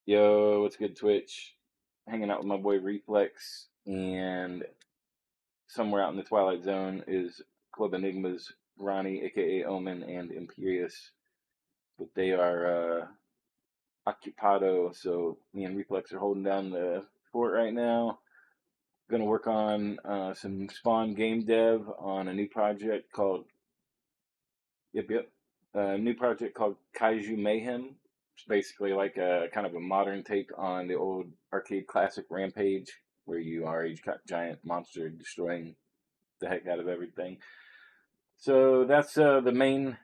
Yo, what's good, Twitch? Hanging out with my boy Reflex, and somewhere out in the Twilight Zone is Club Enigma's Ronnie, aka Omen, and Imperious, but they are occupado, so me and Reflex are holding down the fort right now. Gonna work on some Spawn game dev on a new project called a new project called Kaiju Mayhem. It's basically like a kind of a modern take on the old arcade classic Rampage, where you are a giant monster destroying the heck out of everything. So that's the main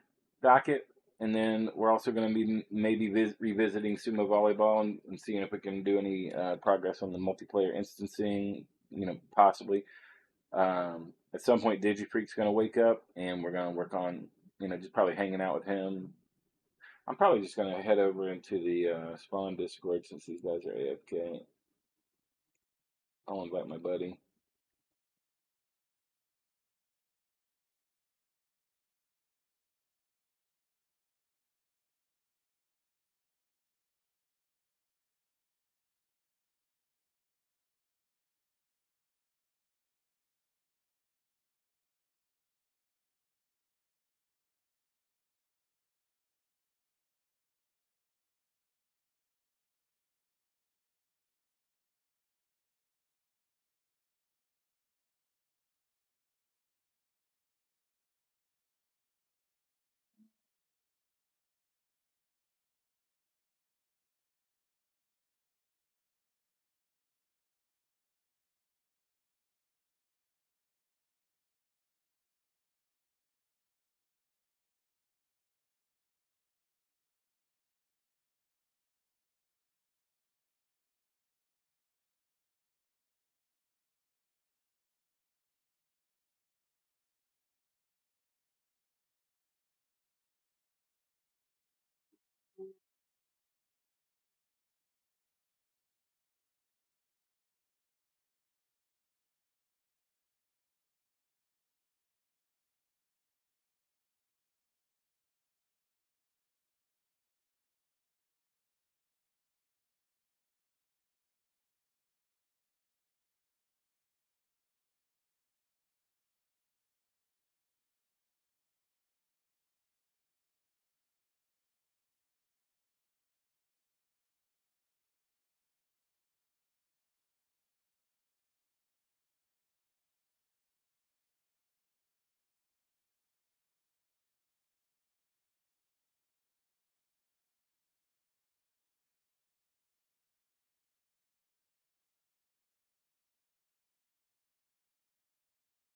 docket, and then we're also going to be maybe revisiting sumo volleyball and seeing if we can do any progress on the multiplayer instancing. Possibly. At some point, DigiFreak's going to wake up, and we're going to work on just probably hanging out with him. I'm probably just going to head over into the Spawn Discord since these guys are AFK. I'll invite my buddy.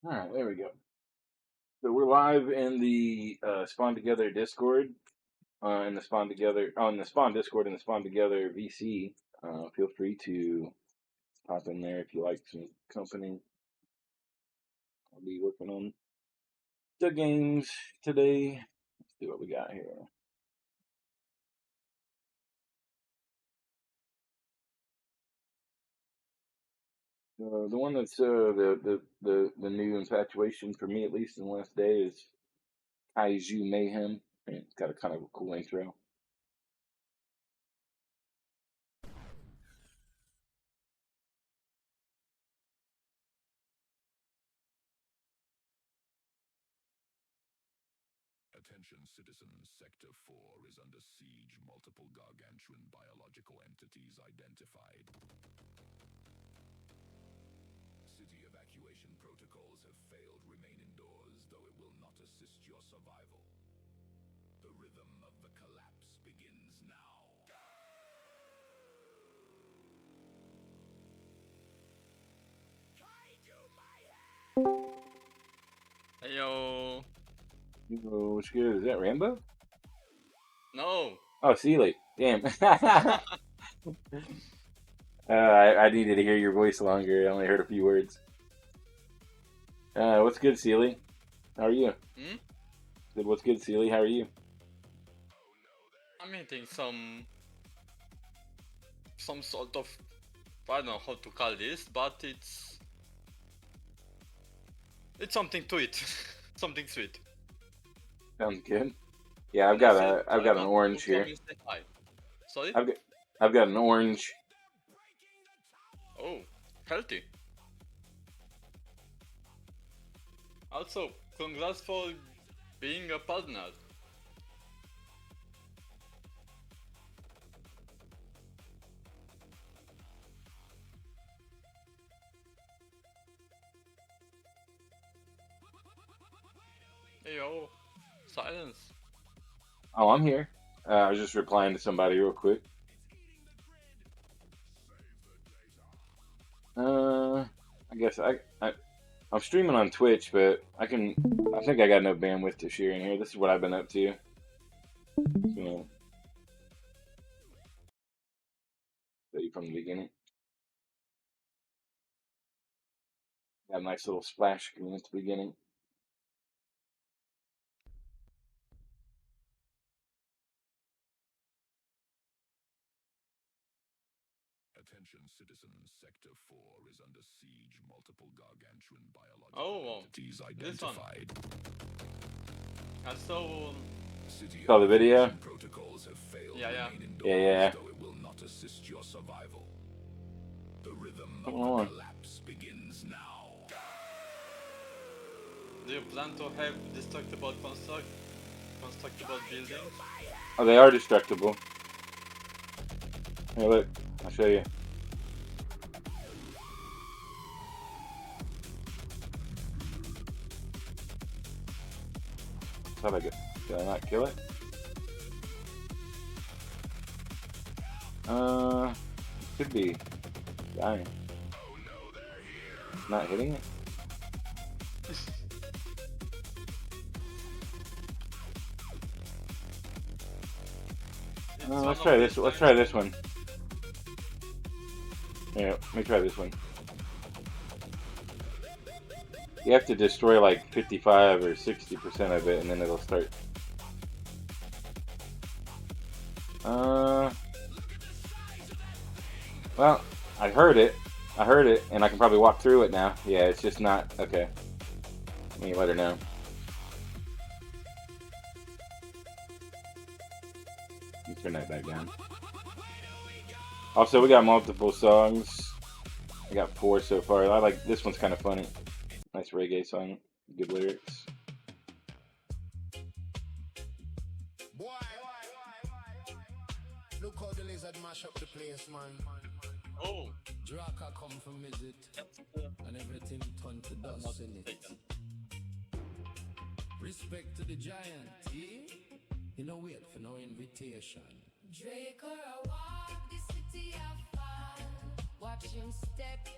All right, there we go. So we're live in the Spawn Together Discord, in the Spawn Together on the Spawn Discord and the Spawn Together VC. Feel free to pop in there if you like some company. I'll be working on the games today. Let's see what we got here. The one that's the new infatuation for me, at least in the last day, is Kaiju Mayhem. And it's got a kind of a cool intro. Attention citizens, Sector 4 is under siege. Multiple gargantuan biological entities identified. City evacuation protocols have failed. Remain indoors, though it will not assist your survival. The rhythm of the collapse begins now. Kaiju Mayhem! Heyo. What's good? Is that Rambo? No. Oh, Sealy. Damn. I needed to hear your voice longer. I only heard a few words. What's good, Sealy? How are you? Good. What's good, Sealy? How are you? I'm eating some sort of, I don't know how to call this, but it's something to eat. Something sweet. Sounds good. Yeah, I've got an orange here. Sorry? I've got an orange. Oh, healthy. Also, congrats for being a partner. Hey yo, silence. Oh, I'm here. I was just replying to somebody real quick. I guess I'm streaming on Twitch, but I think I got enough bandwidth to share in here. This is what I've been up to. So, show you from the beginning. Got a nice little splash screen at the beginning. Attention citizens, Sector 4 is under siege. Multiple gargantuan biological entities identified. I saw. Saw the video? Protocols have failed. Yeah. Yeah. Though it will not assist your survival. The rhythm of the collapse begins now. Do you plan to have destructible constructible buildings? Oh, they are destructible. Here, look. I'll show you. How'd I get? Did I not kill it? Could be dying. Not hitting it. Let's try this. Let's try this one. Yeah, let me try this one. You have to destroy like 55 or 60% of it, and then it'll start. Well, I heard it, and I can probably walk through it now. Yeah, it's just not okay. Let me let her know. Let me turn that back down. Also, we got multiple songs. I got 4 so far. I like this one's kind of funny. Nice reggae song, good lyrics. Look how the lizard mash up the place, man. Oh, Draka come from visit, and everything turned to dust in it. Respect to the giant, eh? You know, wait for no invitation. Draco walk the city of fall. Watch him step.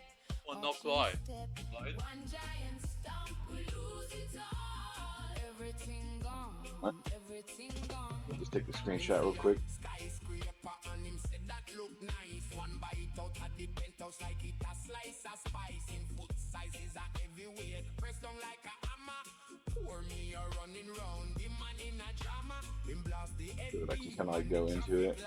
well, not quite. Right? One giant stomp, we lose it all. Everything gone. What? Everything gone. Just take the screenshot real quick. Skyscraper and him said that look nice. One bite out at the penthouse like it a slice of spice. In foot sizes are heavyweight. Press down like a hammer. Pour me a running round. The man in a drama. Him blast the head. So that I can kind of like go into it.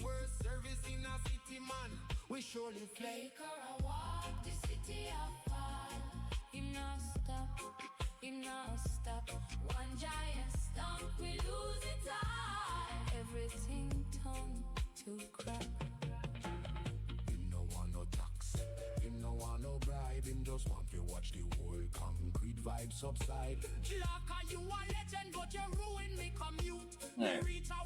Worst service in a city, man. We surely play. Draco walk the city of fall. He no stop. He no stop. One giant stomp, we lose it all. Everything turned to crap. Him no want no tax. Him no want no bribe. Him just want to watch the whole concrete vibe subside. Jlaka, you a legend, but you ruin me commute.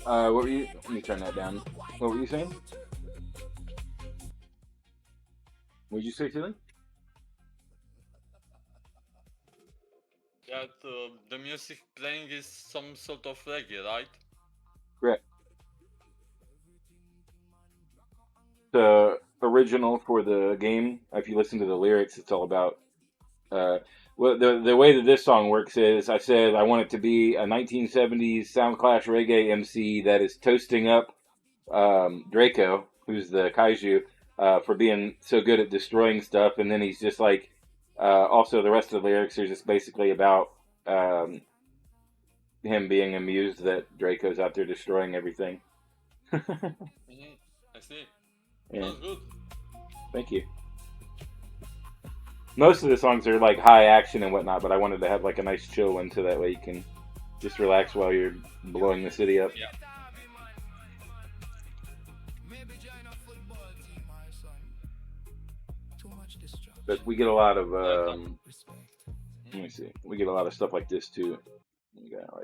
Alright. What were you? Let me turn that down. What were you saying? What did you say, Tilly? That the music playing is some sort of reggae, right? Correct. The original for the game, if you listen to the lyrics, it's all about. Well, the way that this song works is, I said I want it to be a 1970s Soundclash reggae MC that is toasting up Draco, who's the kaiju, for being so good at destroying stuff, and then he's just like. Also, the rest of the lyrics are just basically about him being amused that Draco's out there destroying everything. I see. Yeah. Sounds good. Thank you. Most of the songs are like high action and whatnot, but I wanted to have like a nice chill one so that way you can just relax while you're blowing the city up. Yeah. But we get a lot of let me see. We get a lot of stuff like this too. We got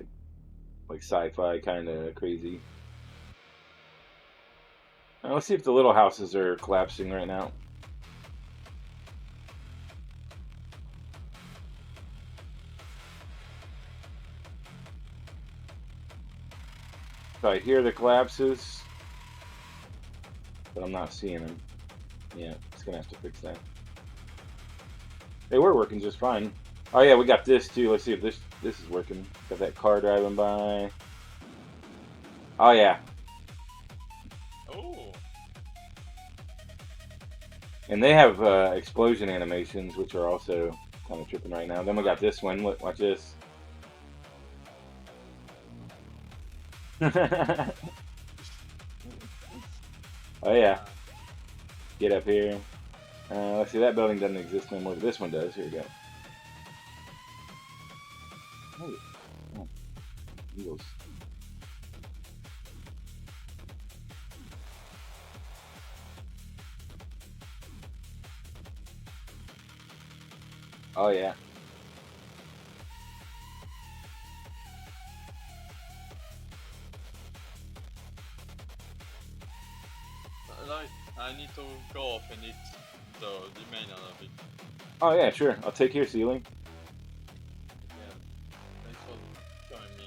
like sci-fi kind of crazy. Now, let's see if the little houses are collapsing right now. So I hear the collapses, but I'm not seeing them. Yeah, it's gonna have to fix that. They were working just fine. Oh yeah, we got this too. Let's see if this is working. Got that car driving by. Oh yeah. Oh. And they have explosion animations, which are also kind of tripping right now. Then we got this one. Look, watch this. Oh yeah. Get up here. Let's see, that building doesn't exist anymore, but this one does. Here we go. Oh, Eagles. Oh yeah. Like, I need to go off and eat the main of it. Oh yeah, sure. I'll take your ceiling. Yeah. Thanks for joining me.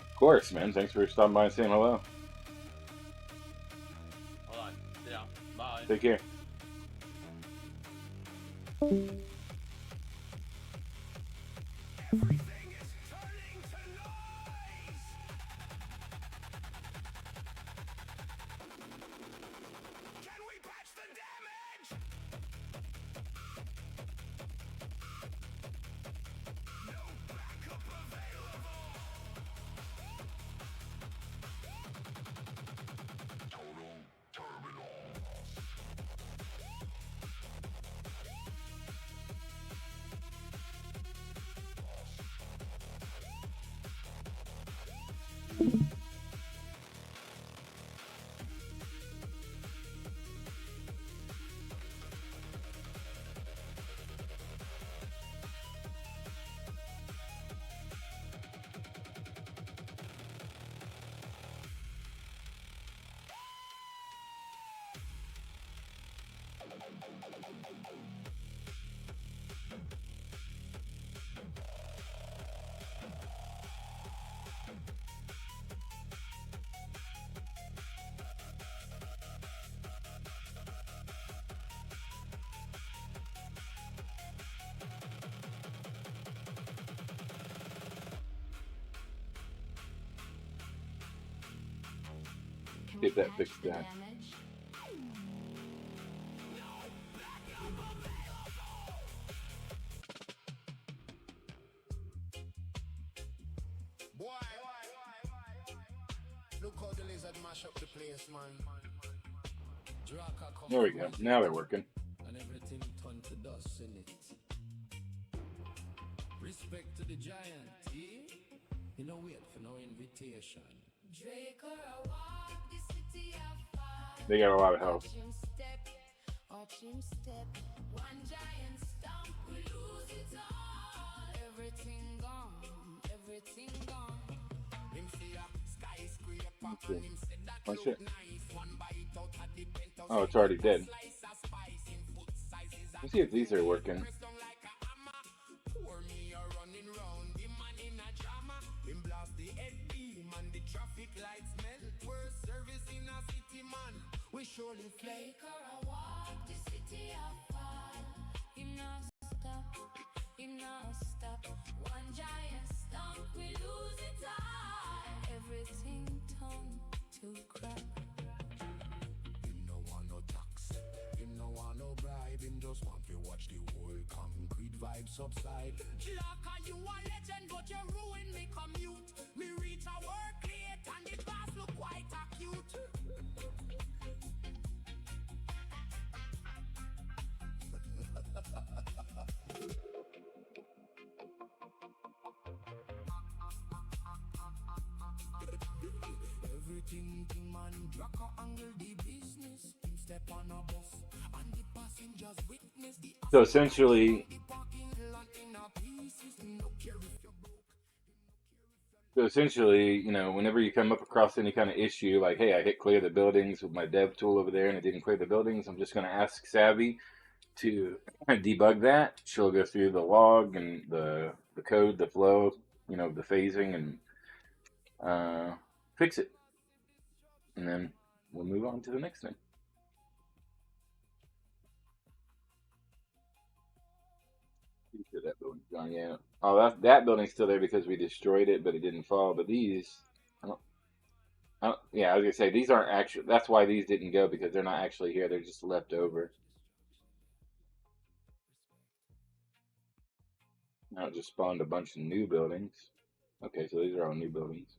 Of course, man. Thanks for stopping by and saying hello. Alright, yeah. Bye. Take care. Everything is turning to noise. Can we patch the damage? No backup available. Total terminal. Can See we if that patch fixed the that. damage? Boy, look how the lizard mash up the place, man. Draka come There we go. Now they're working. and everything turned to dust in it. Respect to the giant, eh? You know, wait for no invitation. Draco walk the city of fire. They got a lot of health. Watch him step. One giant stomp, we lose it all. Everything gone, everything gone. Him see a skyscraper Okay. and him said that Oh, look shit. nice. One bite out of the penthouse. Oh, it's already dead. Slice of spice in foot sizes. Let's see if these are working. Press down like a hammer. Pour me a running round. The man in a drama. Him blast the head beam and the traffic lights melt. Worst service in a city, man. We surely flake. Draco walk the city of fire. You know stop, you know stop. One giant stomp, we lose it all. Everything turned to crap. Him no want no tax. Him no want no bribe. Him just want to watch the whole concrete vibe subside. Jlaka, you a legend, but you ruin me commute. Me reach a work late and the boss look quite acute. Everything man, Draka angle the business. Him step on a bus and the pass So essentially, you know, whenever you come up across any kind of issue, like, hey, I hit clear the buildings with my dev tool over there and it didn't clear the buildings, I'm just going to ask Savvy to debug that. She'll go through the log and the code, the flow, you know, the phasing, and fix it. And then we'll move on to the next thing. Pretty sure that building's gone, yeah. Oh, that building's still there because we destroyed it, but it didn't fall. But these, yeah, I was gonna say these aren't actually. That's why these didn't go, because they're not actually here. They're just left over. Now it just spawned a bunch of new buildings. Okay, so these are all new buildings,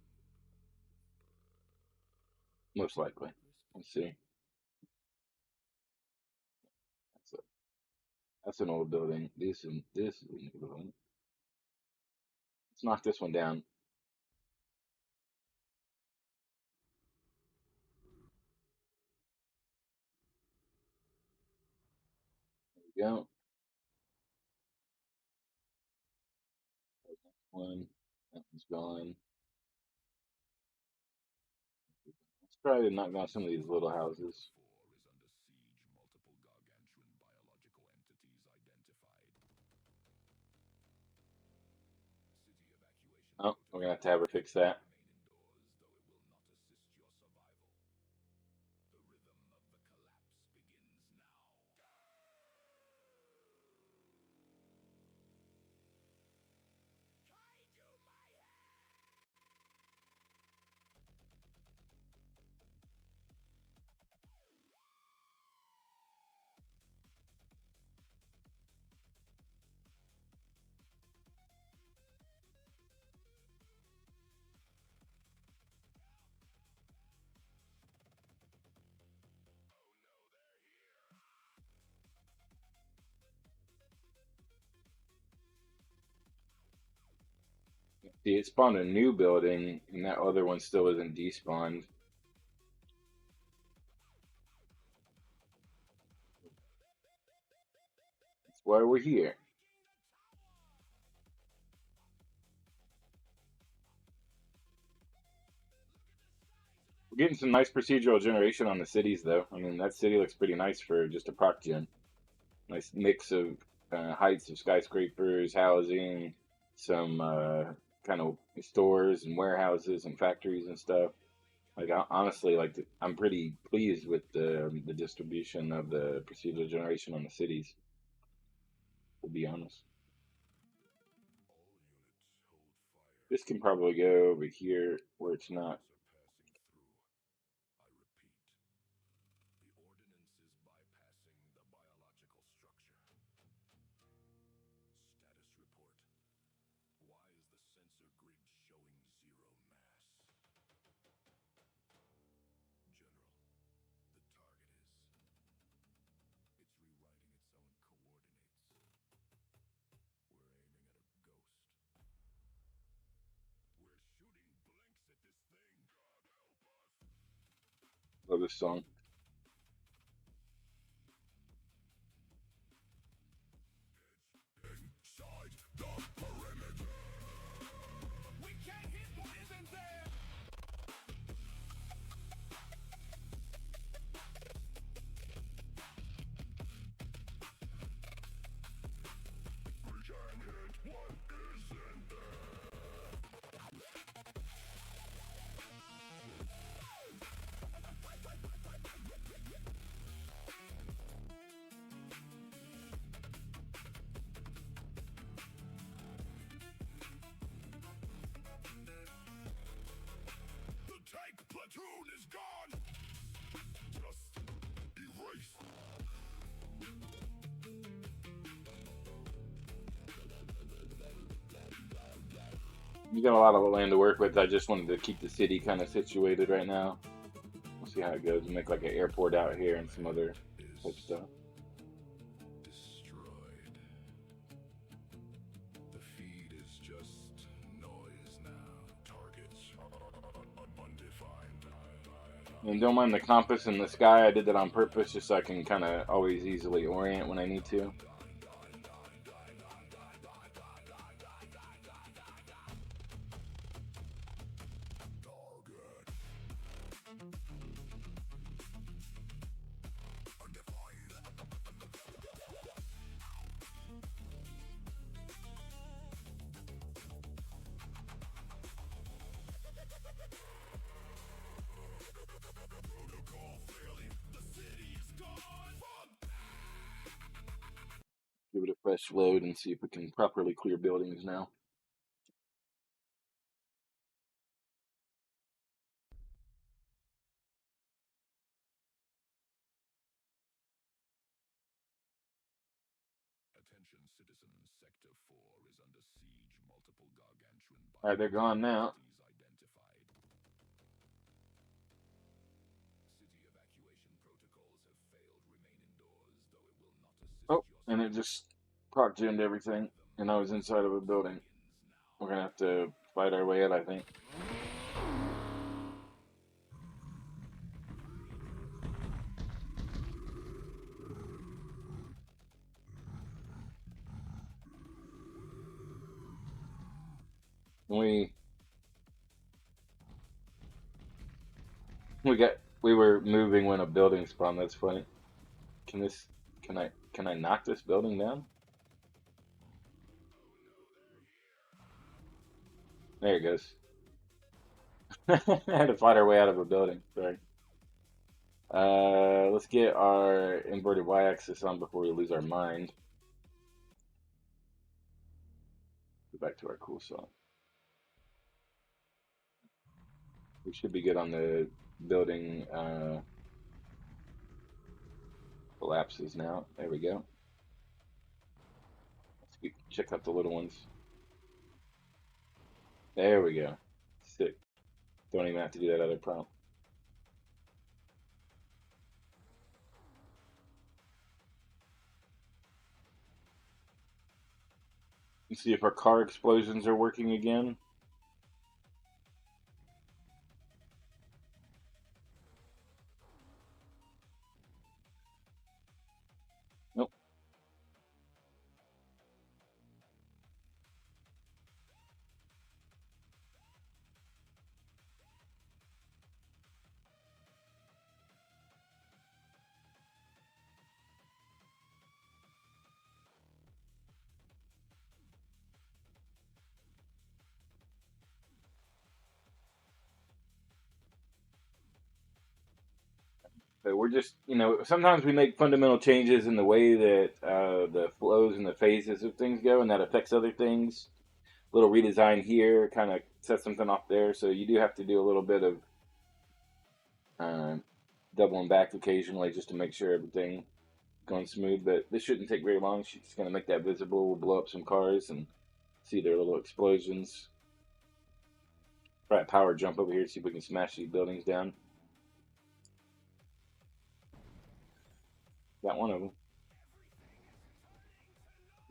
most likely. Let's see. That's an old building. This is a new building. Let's knock this one down. There we go. One. That one's gone. Let's try to knock down some of these little houses. Oh, we're gonna have to have her fix that. See, it spawned a new building, and that other one still isn't despawned. That's why we're here. We're getting some nice procedural generation on the cities, though. I mean, that city looks pretty nice for just a proc gen. Nice mix of heights of skyscrapers, housing, some kind of stores and warehouses and factories and stuff. Like honestly, like I'm pretty pleased with the distribution of the procedural generation on the cities. To be honest, this can probably go over here where it's not. Love this song. Platoon is gone! Just erase. You got a lot of land to work with. I just wanted to keep the city kind of situated right now. We'll see how it goes. We'll make like an airport out here and some other type stuff. Destroyed. The feed is just noise now. Targets undefined. And don't mind the compass in the sky. I did that on purpose just so I can kind of always easily orient when I need to. Give it a fresh load and see if we can properly clear buildings now. Attention citizens, Sector 4 is under siege. Multiple gargantuan Alright, they're gone now. identified. City evacuation protocols have failed. Remain indoors, though it will not assist Oh, your and it just proc jammed everything, and I was inside of a building. We're gonna have to fight our way out, I think. We were moving when a building spawned. That's funny. Can I knock this building down? There it goes. I had to fight our way out of a building. Sorry. Let's get our inverted y-axis on before we lose our mind. Go back to our cool song. We should be good on the building collapses now. There we go. Let's check out the little ones. There we go. Sick. Don't even have to do that other prompt. Let's see if our car explosions are working again. Nope. But we're just, sometimes we make fundamental changes in the way that the flows and the phases of things go, and that affects other things. Little redesign here kind of sets something off there, so you do have to do a little bit of doubling back occasionally just to make sure everything going smooth. But this shouldn't take very long. She's just going to make that visible. We'll blow up some cars and see their little explosions. Try a power jump over here to see if we can smash these buildings down. Got one of them.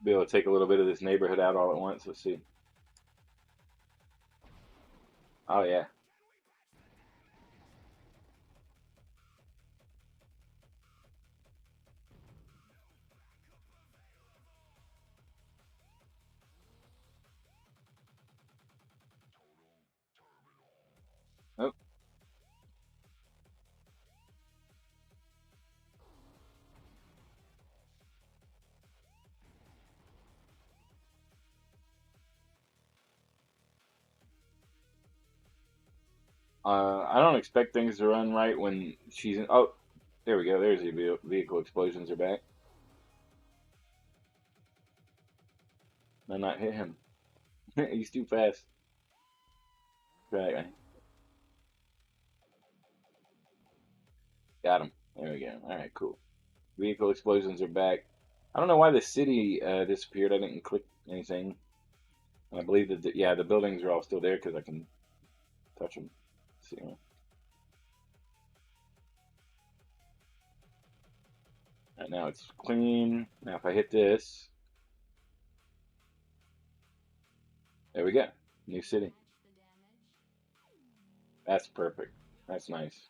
Be able to take a little bit of this neighborhood out all at once. Let's see. Oh yeah. Oh. I don't expect things to run right when she's in. Oh, there we go. There's the vehicle explosions are back. No, not hit him. He's too fast. Right. Got him. There we go. All right, cool. Vehicle explosions are back. I don't know why the city disappeared. I didn't click anything. And I believe that, the buildings are all still there because I can touch them. Let's see. Right now it's clean. Now if I hit this, there we go. New city. That's perfect. That's nice.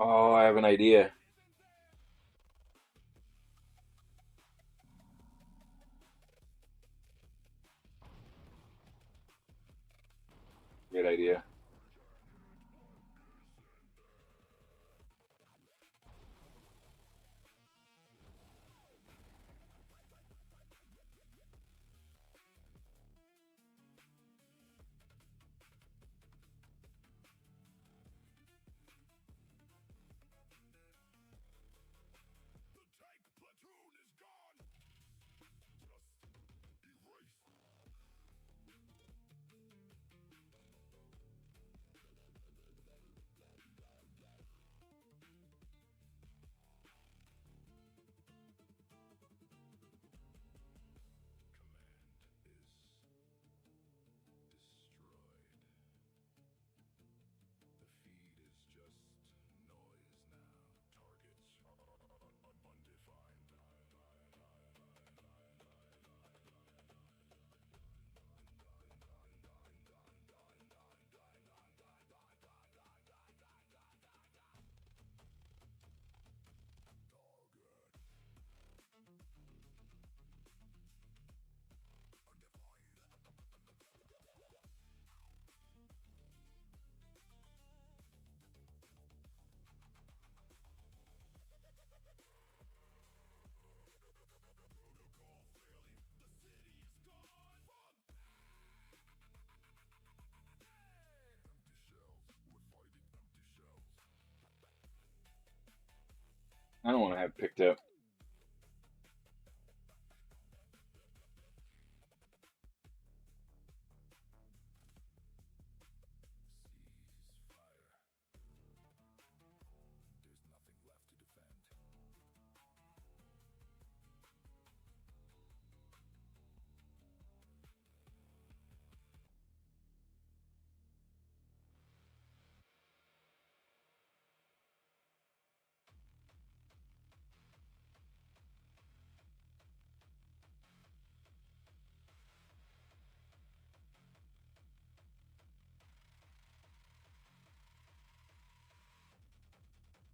Oh, I have an idea. Good idea. I don't want to have picked up.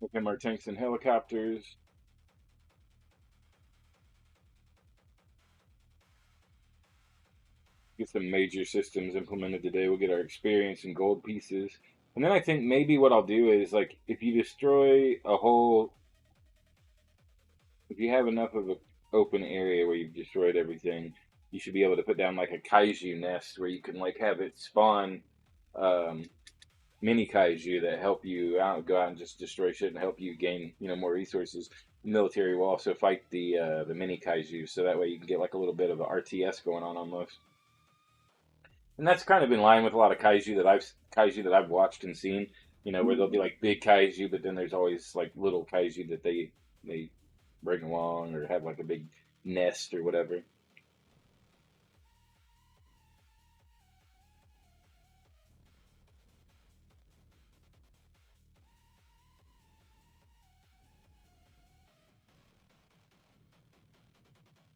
Look at our tanks and helicopters. Get some major systems implemented today. We'll get our experience and gold pieces. And then I think maybe what I'll do is like if you destroy a whole, if you have enough of an open area where you've destroyed everything, you should be able to put down like a kaiju nest where you can like have it spawn um, mini kaiju that help you out, go out and just destroy shit and help you gain more resources. The military will also fight the mini kaiju, so that way you can get like a little bit of a RTS going on almost. And that's kind of in line with a lot of kaiju that I've watched and seen. Where there'll be like big kaiju, but then there's always like little kaiju that they bring along or have like a big nest or whatever.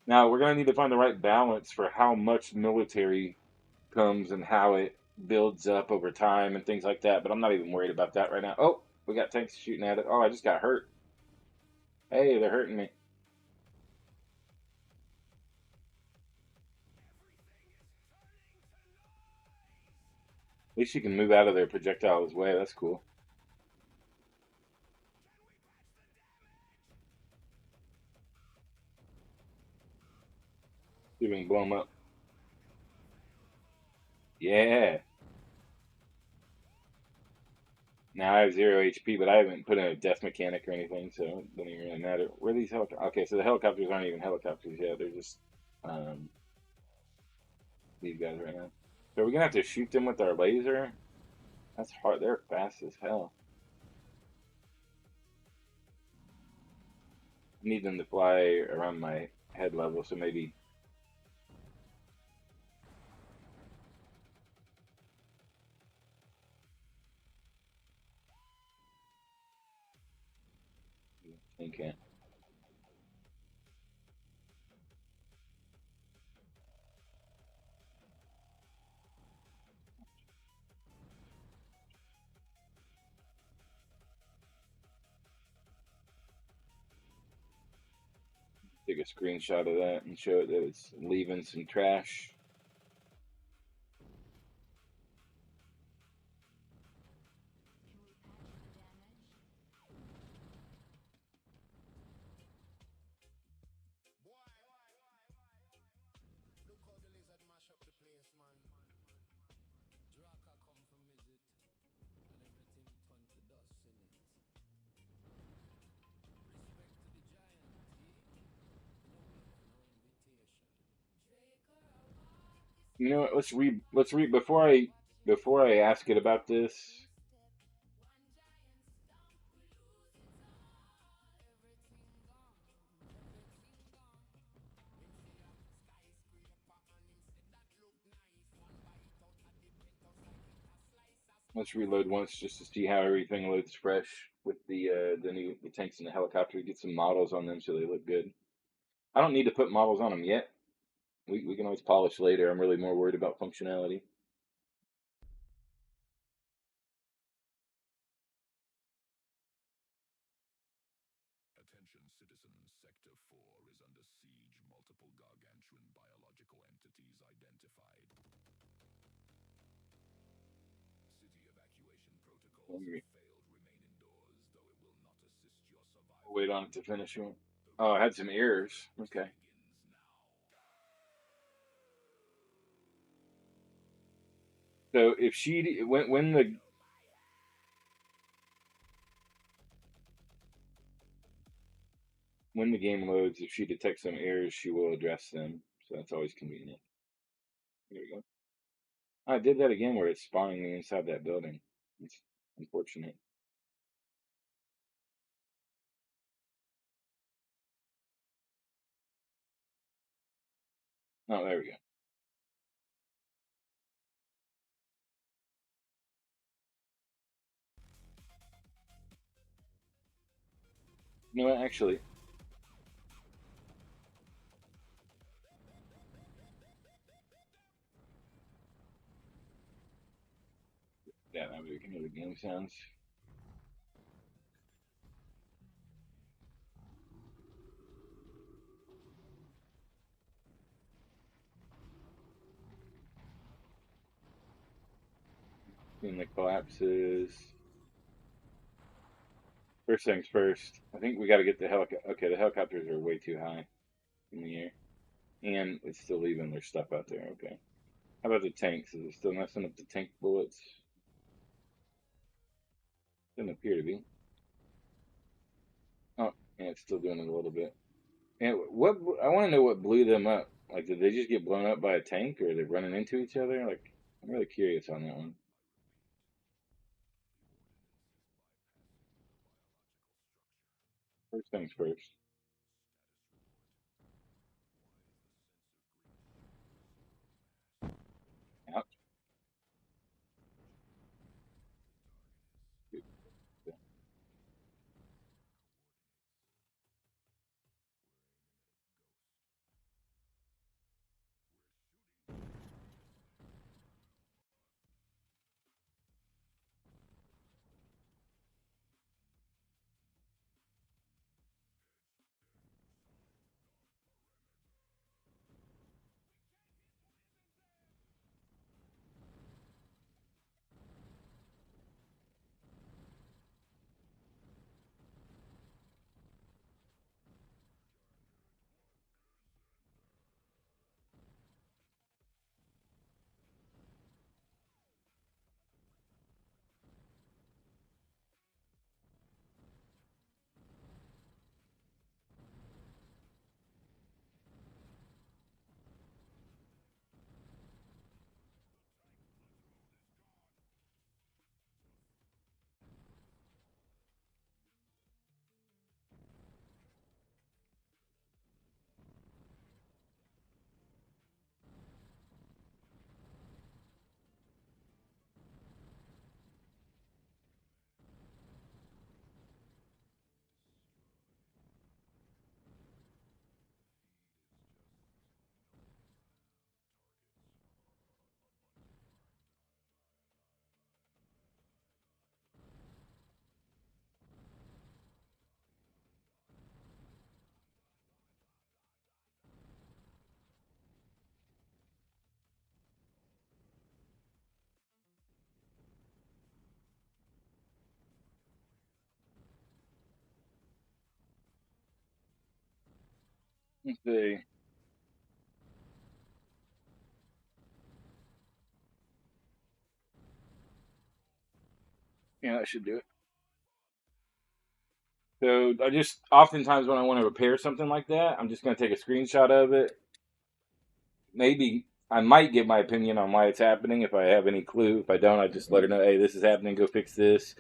Now we're gonna need to find the right balance for how much military comes and how it builds up over time and things like that. But I'm not even worried about that right now. Oh, we got tanks shooting at it. Oh, I just got hurt. Hey, they're hurting me. At least you can move out of their projectile's way. That's cool. See if we can blow them up. Yeah. Now I have 0 HP, but I haven't put in a death mechanic or anything, so it doesn't even really matter. Where are these helicopters? Okay, so the helicopters aren't even helicopters yet. They're just um, these guys right now. So we're gonna have to shoot them with our laser. That's hard. They're fast as hell. I need them to fly around my head level, so maybe. You can't. Take a screenshot of that and show it that it's leaving some trash. Look how the lizard mash up the place, man. Draka come from visit, and everything turned to dust in it. Respect to the giant, you know wait for no invitation. You know what? Let's read before I ask it about this. Let's reload once just to see how everything loads fresh with the tanks and the helicopter. Get some models on them so they look good. I don't need to put models on them yet. We can always polish later. I'm really more worried about functionality. Attention citizens, Sector 4 is under siege. Multiple gargantuan biological entities identified. City evacuation protocols have failed. Remain indoors, though it will not assist your survival. Wait on it to finish. Oh, I had some errors. Okay. So if she when the game loads, if she detects some errors, she will address them. So that's always convenient. There we go. I did that again where it's spawning me inside that building. It's unfortunate. Oh, there we go. You know what, actually. Yeah, now we can hear the game sounds. And the collapses. First things first. I think we got to get the helicopter. Okay, the helicopters are way too high in the air. And it's still leaving their stuff out there. Okay. How about the tanks? Is it still messing up the tank bullets? Doesn't appear to be. Oh, yeah, it's still doing it a little bit. And what I want to know what blew them up. Like, did they just get blown up by a tank, or are they running into each other? Like, I'm really curious on that one. First things first. Ouch. Let's see. Yeah, that should do it. So I just oftentimes when I want to repair something like that, I'm just going to take a screenshot of it. Maybe I might give my opinion on why it's happening if I have any clue. If I don't, I just let her know, hey, this is happening. Go fix this.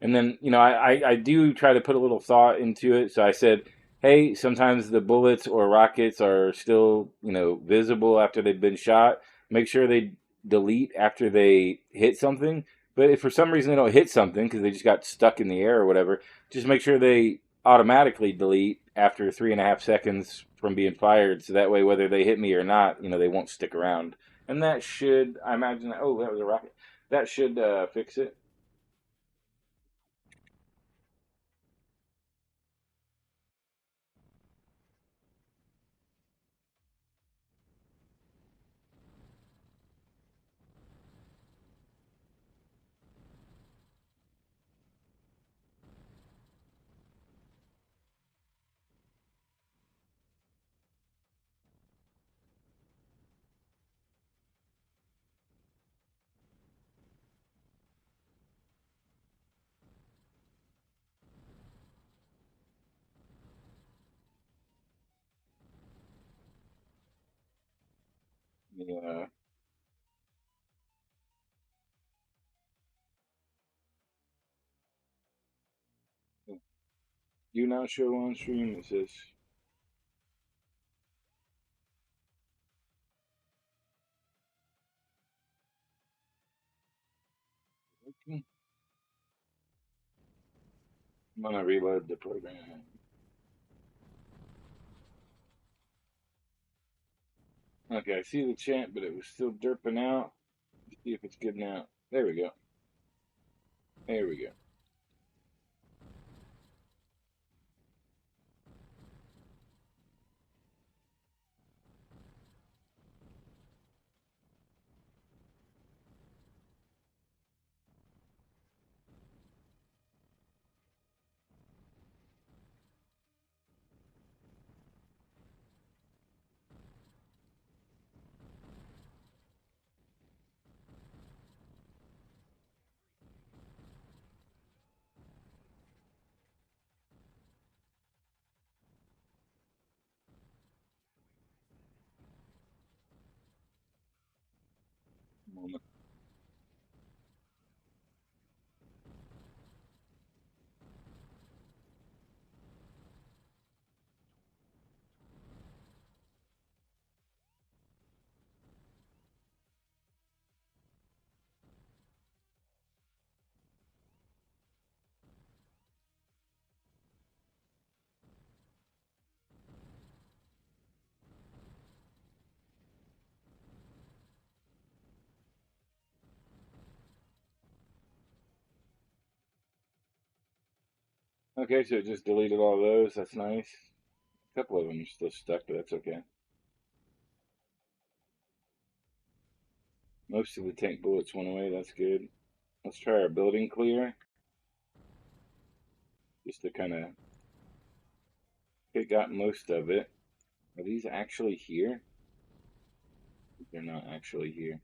And then, I do try to put a little thought into it. So I said, hey, sometimes the bullets or rockets are still, visible after they've been shot. Make sure they delete after they hit something. But if for some reason they don't hit something because they just got stuck in the air or whatever, just make sure they automatically delete after 3.5 seconds from being fired. So that way, whether they hit me or not, they won't stick around. And that should, I imagine, oh, that was a rocket. That should fix it. Yeah. Do not show on stream, it says. Okay. I'm gonna reload the program. Okay, I see the chat, but it was still derping out. Let's see if it's good now. There we go. There we go. Moment. Okay, so it just deleted all those. That's nice. A couple of them are still stuck, but that's okay. Most of the tank bullets went away. That's good. Let's try our building clear. Just to kind of. It got most of it. Are these actually here? They're not actually here.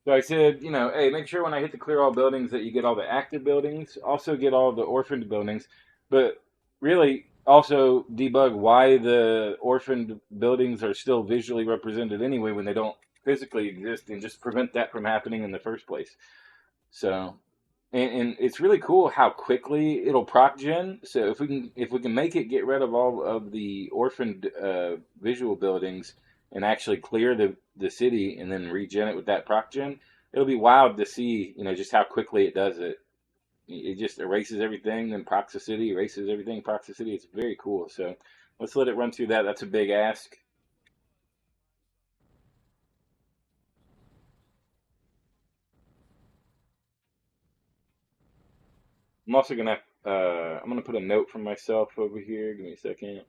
So I said, hey, make sure when I hit the clear all buildings that you get all the active buildings, also get all the orphaned buildings, but really also debug why the orphaned buildings are still visually represented anyway when they don't physically exist, and just prevent that from happening in the first place. So, and it's really cool how quickly it'll proc gen. So if we can make it get rid of all of the orphaned visual buildings and actually clear the city and then regen it with that proc gen, it'll be wild to see just how quickly it does it. It just erases everything, then procs the city, erases everything, procs the city. It's very cool. So let's let it run through that. That's a big ask. I'm also gonna I'm gonna put a note for myself over here. Give me a second.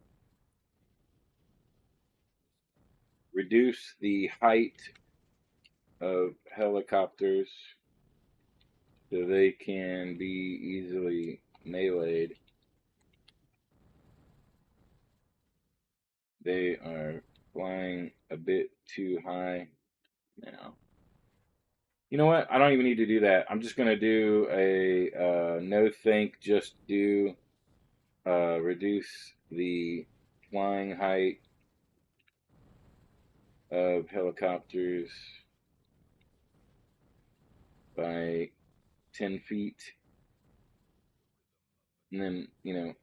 Reduce the height of helicopters so they can be easily meleeed. They are flying a bit too high now. You know what? I don't even need to do that. I'm just gonna do a no think. Just do reduce the flying height of helicopters by 10 feet. And then,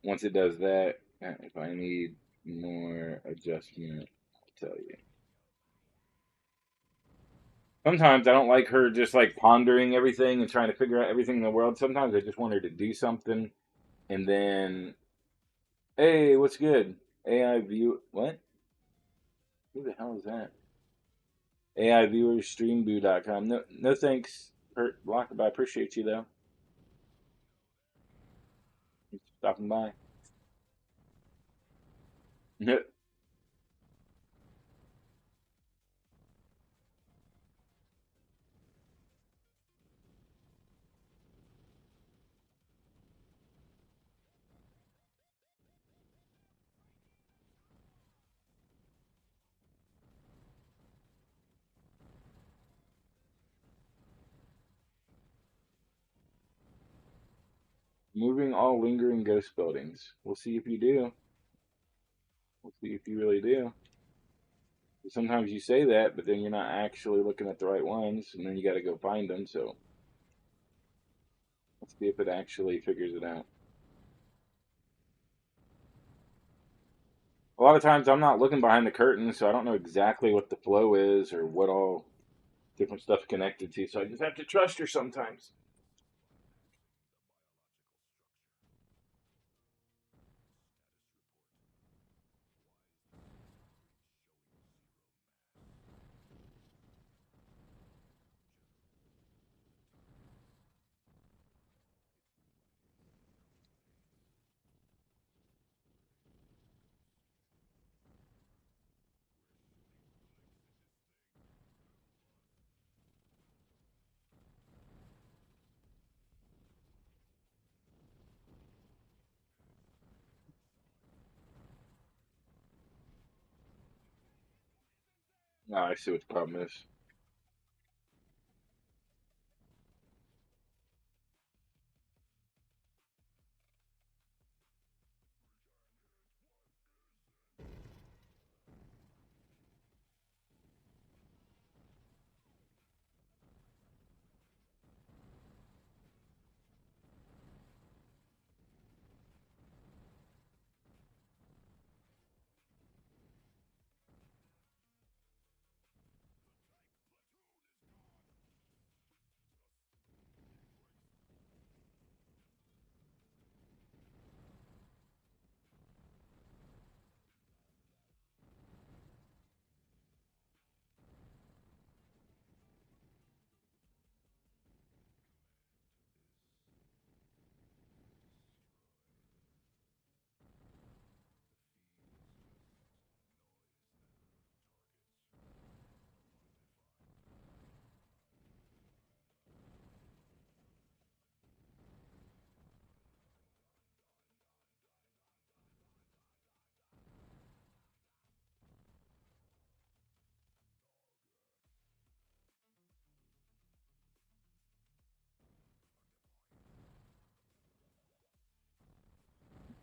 once it does that, if I need more adjustment, I'll tell you. Sometimes I don't like her just like pondering everything and trying to figure out everything in the world. Sometimes I just want her to do something and then, hey, what's good? AI view, what? Who the hell is that? AI viewers, streamboo.com. No, no thanks, Block, but I appreciate you though. Thanks for stopping by. Moving all lingering ghost buildings. We'll see if you do. We'll see if you really do. Sometimes you say that, but then you're not actually looking at the right ones, and then you got to go find them. So let's see if it actually figures it out. A lot of times I'm not looking behind the curtain, so I don't know exactly what the flow is or what all different stuff connected to. So I just have to trust her sometimes. Oh, I see what the problem is.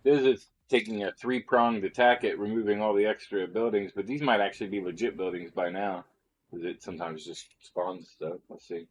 This is taking a three-pronged attack at removing all the extra buildings, but these might actually be legit buildings by now, because it sometimes just spawns stuff. Let's see.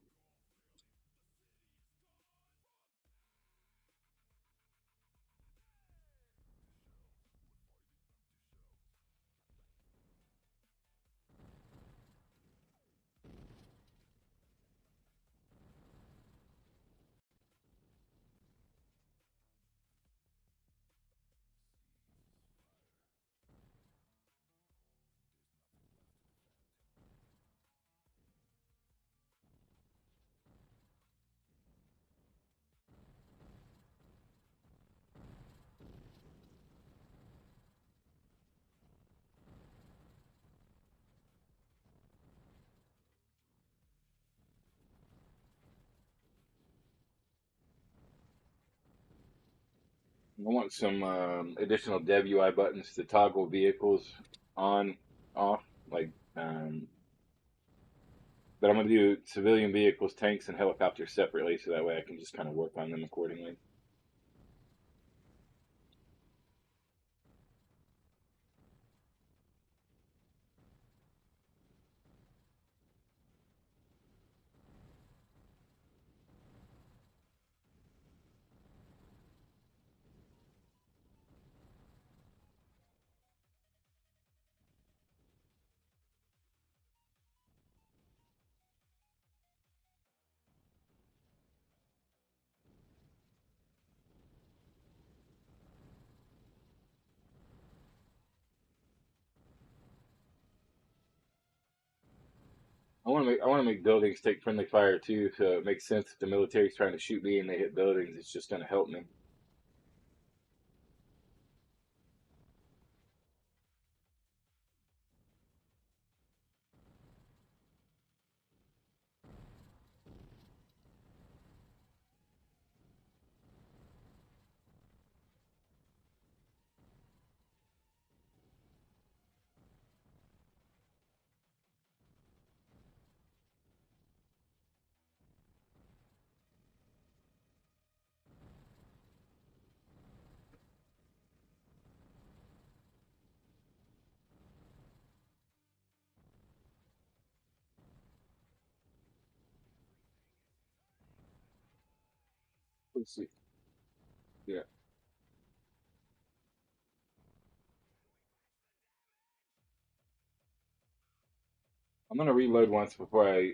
I want some additional dev UI buttons to toggle vehicles on, off, like, but I'm going to do civilian vehicles, tanks, and helicopters separately, so that way I can just kind of work on them accordingly. I want to make buildings take friendly fire too, so it makes sense if the military's trying to shoot me and they hit buildings. It's just going to help me. Let's see. Yeah. I'm going to reload once before I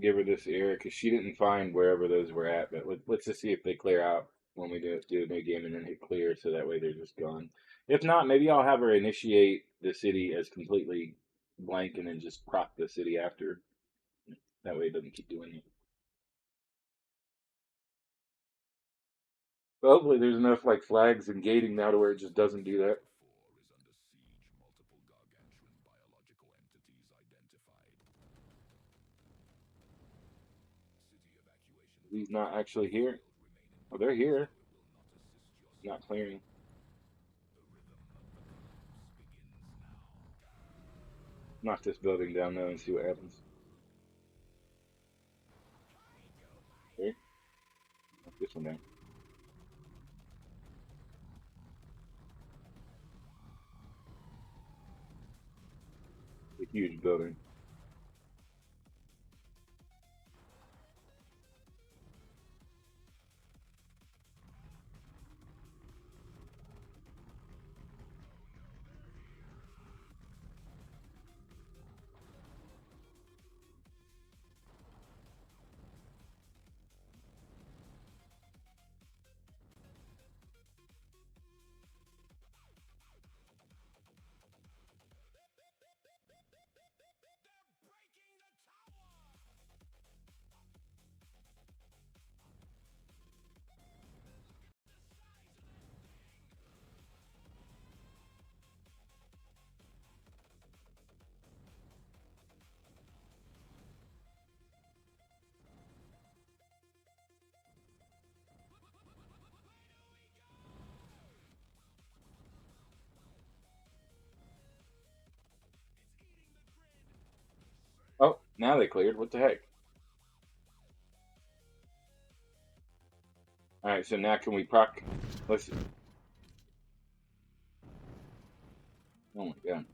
give her this error, because she didn't find wherever those were at, but let's just see if they clear out when we do a new game and then hit clear, so that way they're just gone. If not, maybe I'll have her initiate the city as completely blank and then just proc the city after. That way it doesn't keep doing it. But hopefully there's enough like flags and gating now to where it just doesn't do that. 4 is under siege. Multiple gargantuan biological entities identified. He's not actually here. Oh, they're here. Not clearing. Knock this building down though and see what happens. Okay. Knock this one down. A huge building. Oh, now they cleared. What the heck? All right, so now can we proc? Let's. Oh my god.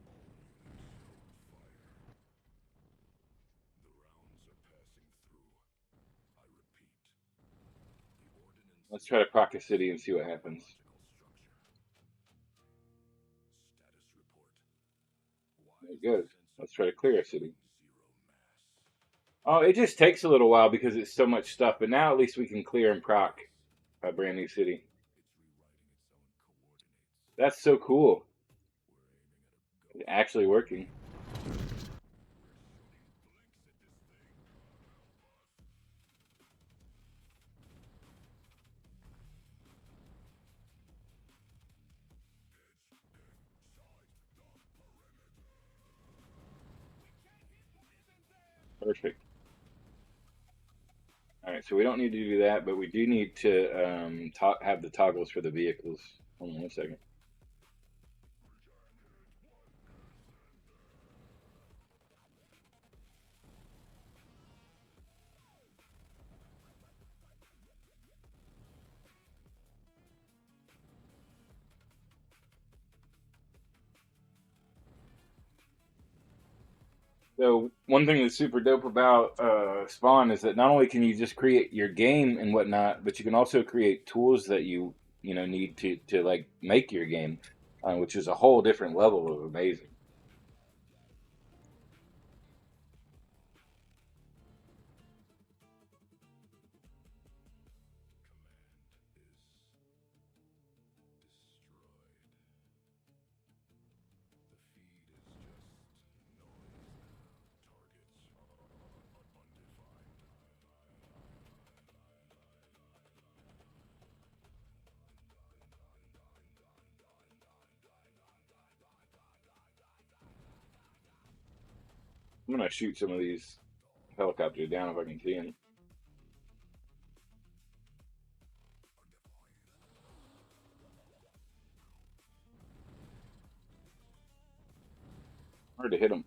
Let's try to proc a city and see what happens. There it goes. Let's try to clear a city. Oh, it just takes a little while because it's so much stuff, but now at least we can clear and proc a brand new city. That's so cool. It's actually working. Perfect. All right, so we don't need to do that, but we do need to have the toggles for the vehicles. Hold on 1 second. So one thing that's super dope about Spawn is that not only can you just create your game and whatnot, but you can also create tools that you know need to like make your game, which is a whole different level of amazing. I'm gonna shoot some of these helicopters down if I can see them. Hard to hit them.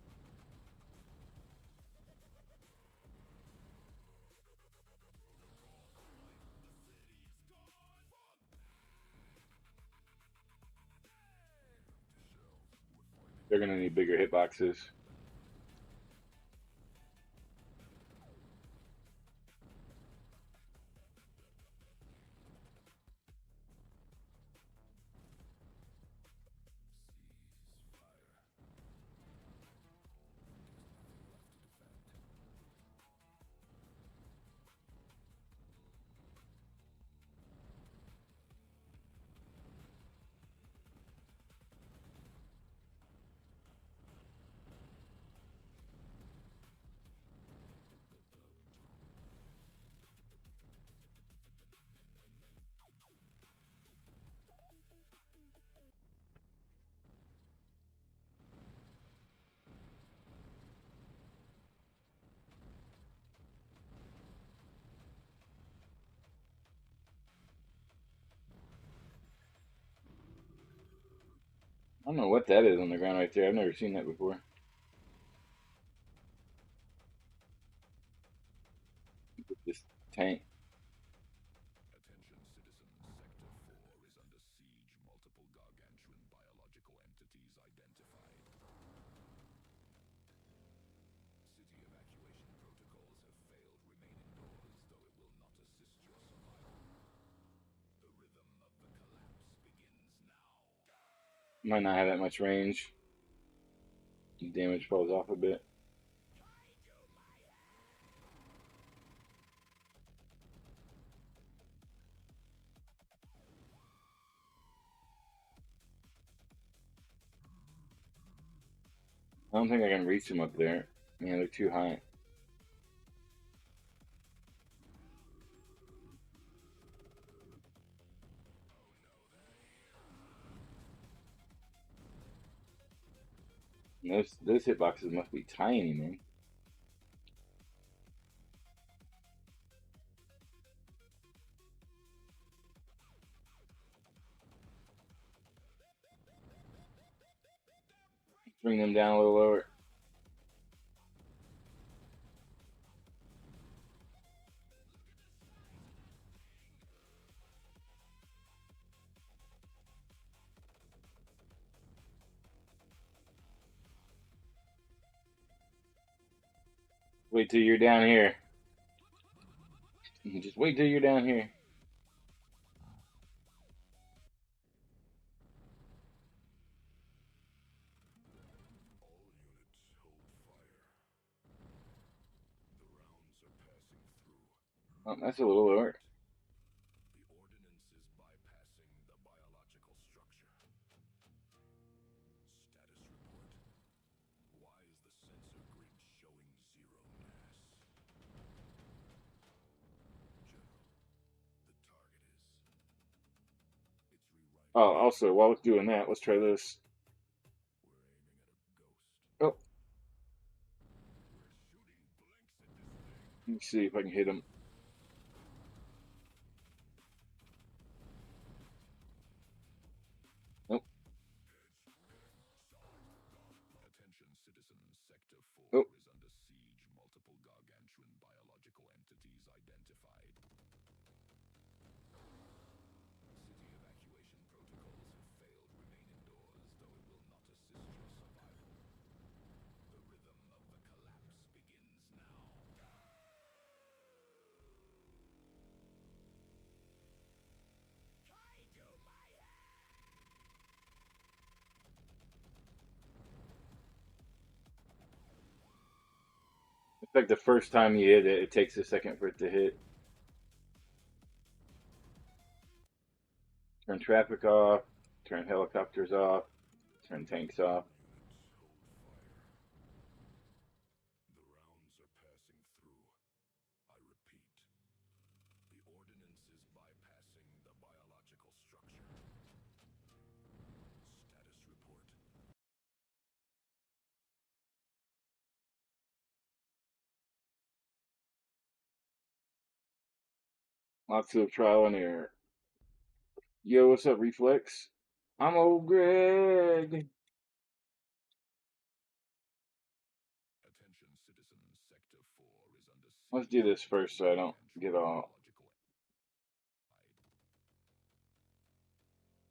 They're gonna need bigger hitboxes. I don't know what that is on the ground right there. I've never seen that before. This tank. Might not have that much range. Damage falls off a bit. I don't think I can reach them up there. Man, they're too high. And those hitboxes must be tiny, man. Bring them down a little lower. wait till you're down here. Just wait till you're down here. Oh, that's a little lower. The ordinance is bypassing the biological structure. Status report. Why is the sensor grid showing zero mass? General, the target is... It's rewriting... Oh, also, while it's doing that, let's try this. We're aiming at a ghost. Oh, We're shooting blanks at this thing. let me see if I can hit him. Nope. Attention citizens, Sector 4 Oh. is under siege. Multiple gargantuan biological entities identified. City evacuation protocols have failed. Remain indoors, though it will not assist your survival. The rhythm of the collapse begins now. Kaiju Mayhem! It's like the first time you hit it, it takes a second for it to hit. Turn traffic off, turn helicopters off, turn tanks off. The rounds are passing through. I repeat, the ordinance is bypassing the biological structure. Status report. Lots of trial and error. Yo, what's up, Reflex? I'm old Greg. Attention citizens, Sector 4 is under siege. Let's do this first so I don't get all. Biological City evacuation protocols have failed.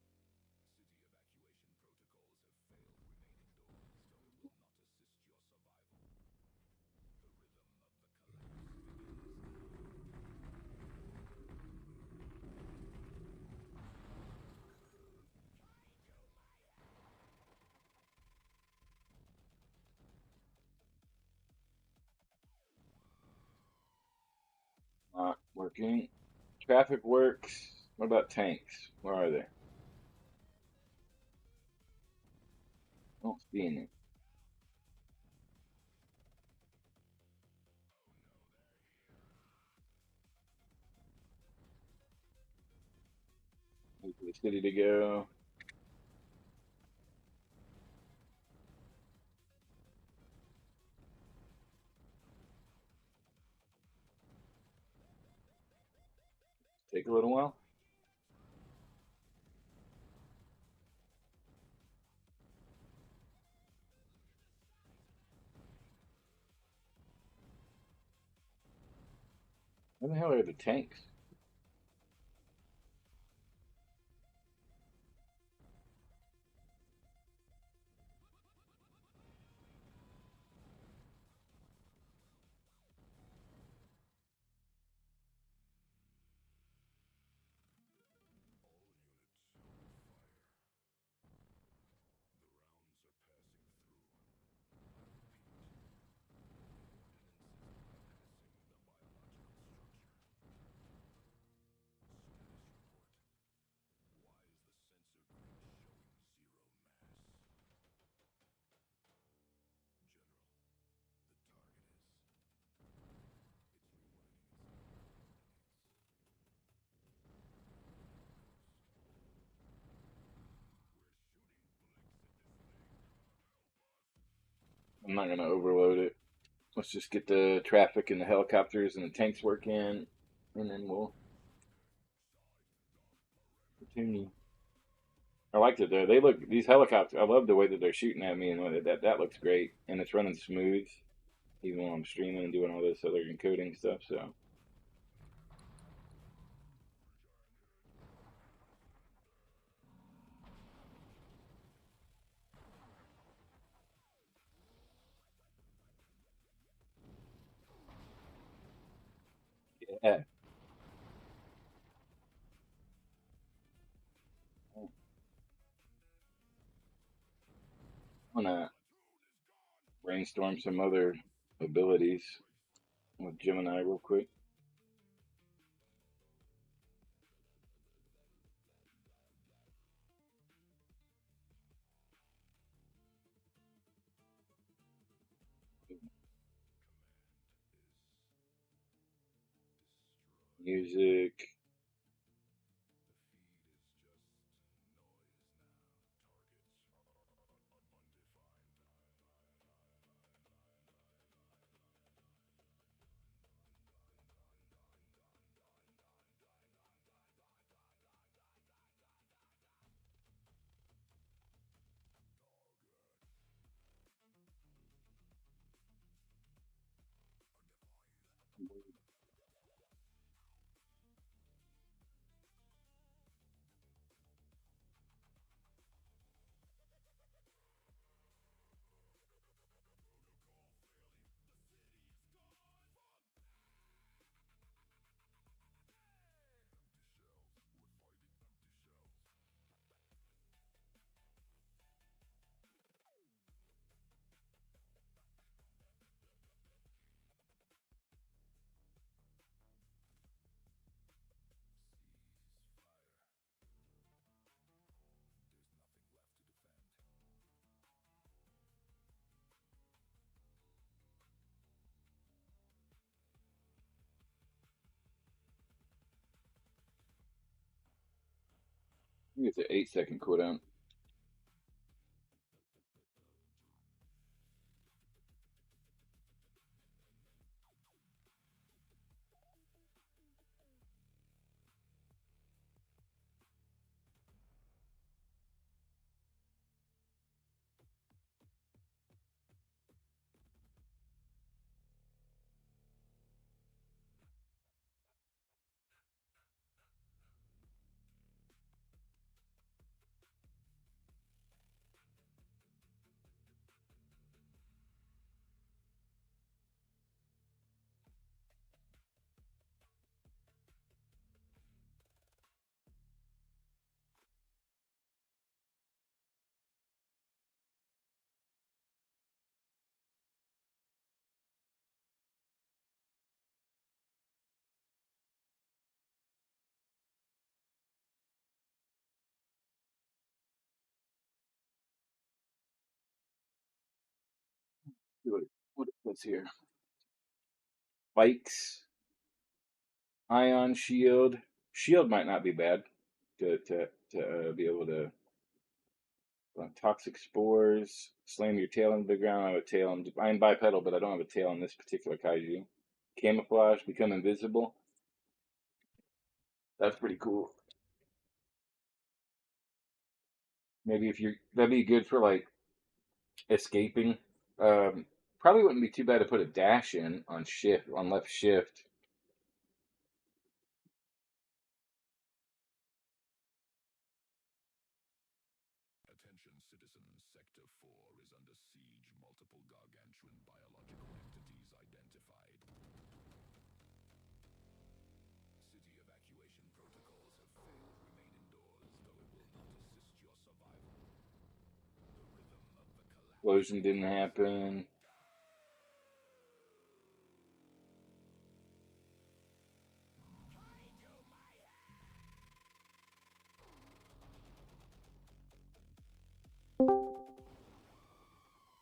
Remain indoors, though it will not assist your survival. The rhythm of the collapse begins now. Not working. Traffic works. What about tanks? Where are they? I don't see any. Wait for the city to go. Take a little while. Where the hell are the tanks? I'm not gonna overload it. Let's just get the traffic and the helicopters and the tanks working, and then we'll continue. I liked it though. They look, these helicopters. I love the way that they're shooting at me, and that looks great. And it's running smooth, even when I'm streaming and doing all this other encoding stuff. So Yeah. I wanna brainstorm some other abilities with Gemini real quick. Music. I think it's an 8-second cooldown. See what it says here. Spikes, ion shield. Shield might not be bad to be able to toxic spores, slam your tail into the ground. I have a tail. I'm bipedal, but I don't have a tail in this particular kaiju. Camouflage, become invisible. That's pretty cool. Maybe if you're that'd be good for like escaping. Probably wouldn't be too bad to put a dash in on shift on left shift. Attention citizens, Sector 4 is under siege. Multiple gargantuan biological entities identified. City evacuation protocols have failed. Remain indoors, though it will not assist your survival. The rhythm of the collapse. Explosion didn't happen.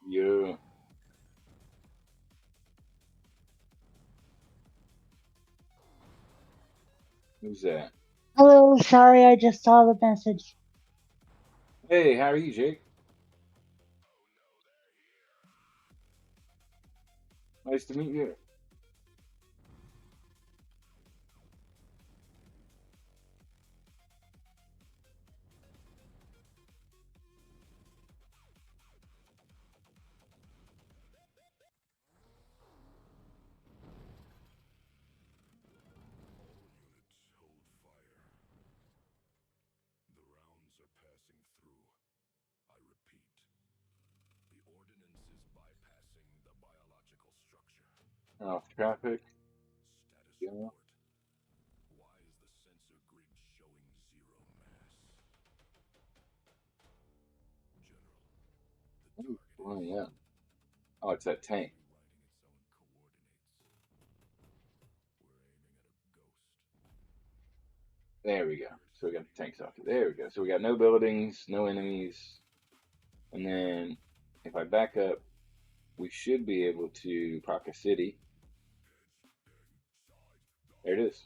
Yeah. Who's that? Hello, sorry, I just saw the message. Hey, how are you, Jake? Nice to meet you. The rounds are passing through. I repeat, the ordinance is bypassing the biological structure. Off traffic. Status Yeah. report. Oh, yeah. Oh, it's that tank. There we go. So we got the tanks off. There we go. So we got no buildings, no enemies. And then if I back up, we should be able to proc a city. There it is.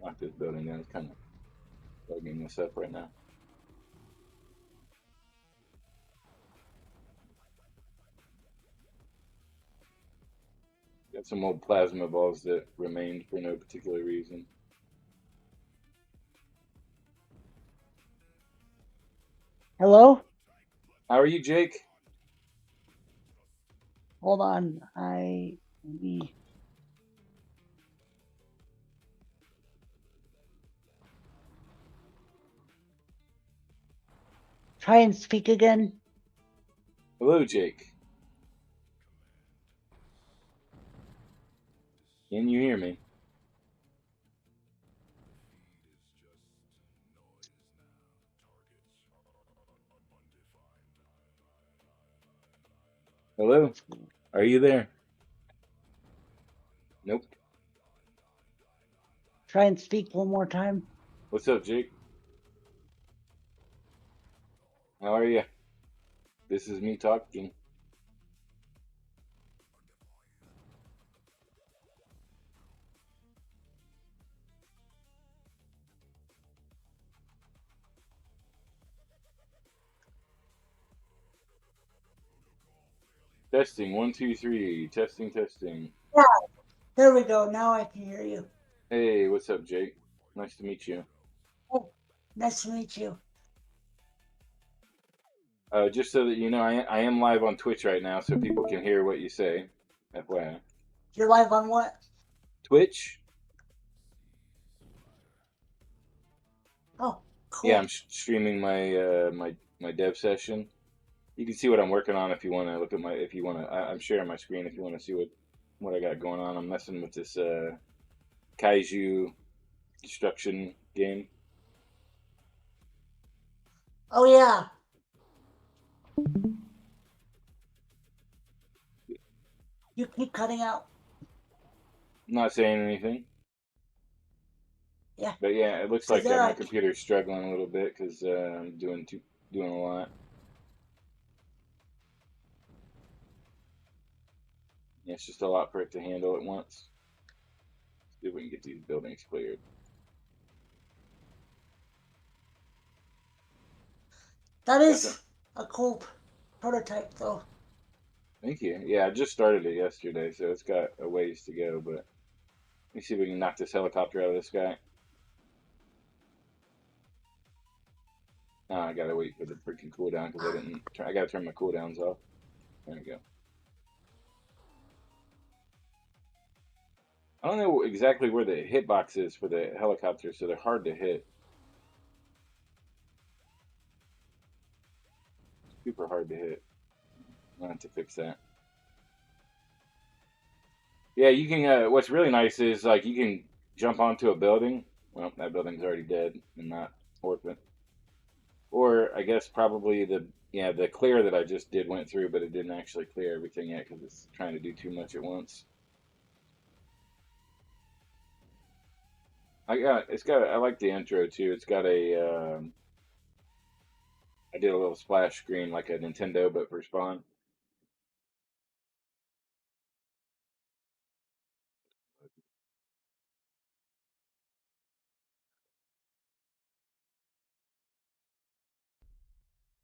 Knock this building down. It's kind of bugging this up right now. Got some old plasma balls that remained for no particular reason. Hello? How are you, Jake? Hold on. Let me. Try and speak again. Hello, Jake. Can you hear me? Hello? Are you there? Nope. Try and speak one more time. What's up, Jake? How are you? This is me talking. Testing, 1, 2, 3. Testing, testing. Yeah, there we go. Now I can hear you. Hey, what's up, Jake? Nice to meet you. Oh, nice to meet you. Just so that you know, I am live on Twitch right now, so people can hear what you say. FYI. You're live on what? Twitch? Oh, cool. Yeah, I'm streaming my my dev session. You can see what I'm working on if you want to look at my. If you want to, I'm sharing my screen if you want to see what I got going on. I'm messing with this Kaiju destruction game. Oh, yeah. You keep cutting out. I'm not saying anything. Yeah. But yeah, it looks So like there my I- computer's struggling a little bit because I'm doing a lot. Yeah, it's just a lot for it to handle at once. Let's see if we can get these buildings cleared. That is a cool prototype, though. Thank you. Yeah, I just started it yesterday, so it's got a ways to go. But let me see if we can knock this helicopter out of the sky. I gotta wait for the freaking cooldown because I didn't. I gotta turn my cooldowns off. There we go. I don't know exactly where the hitbox is for the helicopter, so they're hard to hit. Super hard to hit. I'll have to fix that. Yeah, you can. What's really nice is like you can jump onto a building. Well, that building's already dead and not orphan. Or I guess probably the clear that I just did went through, but it didn't actually clear everything yet because it's trying to do too much at once. I like the intro too. It's got a I did a little splash screen like a Nintendo but for Spawn.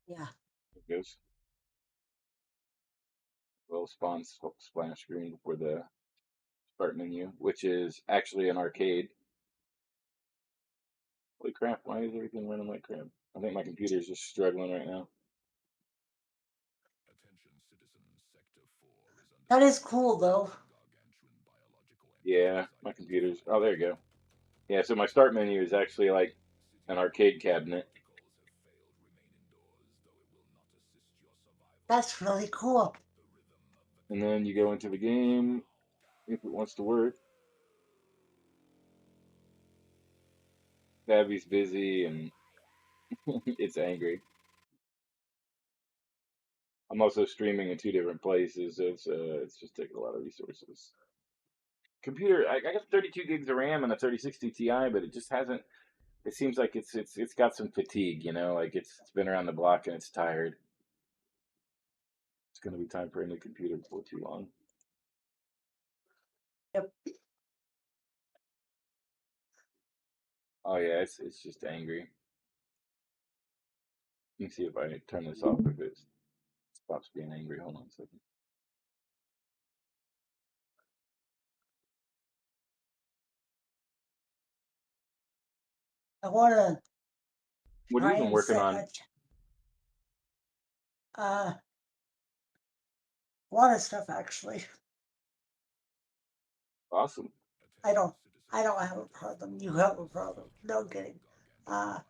Yeah. It goes. Little Spawn splash screen for the start menu, which is actually an arcade. Holy crap, why is everything running like crap? I think my computer's just struggling right now. That is cool, though. Yeah, my computer's. Oh, there you go. Yeah, so my start menu is actually like an arcade cabinet. That's really cool. And then you go into the game if it wants to work. Abby's busy and it's angry. I'm also streaming in 2 different places, so it's just taking a lot of resources. Computer, I got 32 gigs of RAM and a 3060 Ti, but it just hasn't. It seems like it's got some fatigue, like it's been around the block and it's tired. It's gonna be time for a new computer before too long. Yep. Oh yeah, it's just angry. Let me see if I turn this off if it stops being angry. Hold on a second. I want to What have try you been and working set on? a lot of stuff actually. Awesome. I don't have a problem. You have a problem. No kidding. No,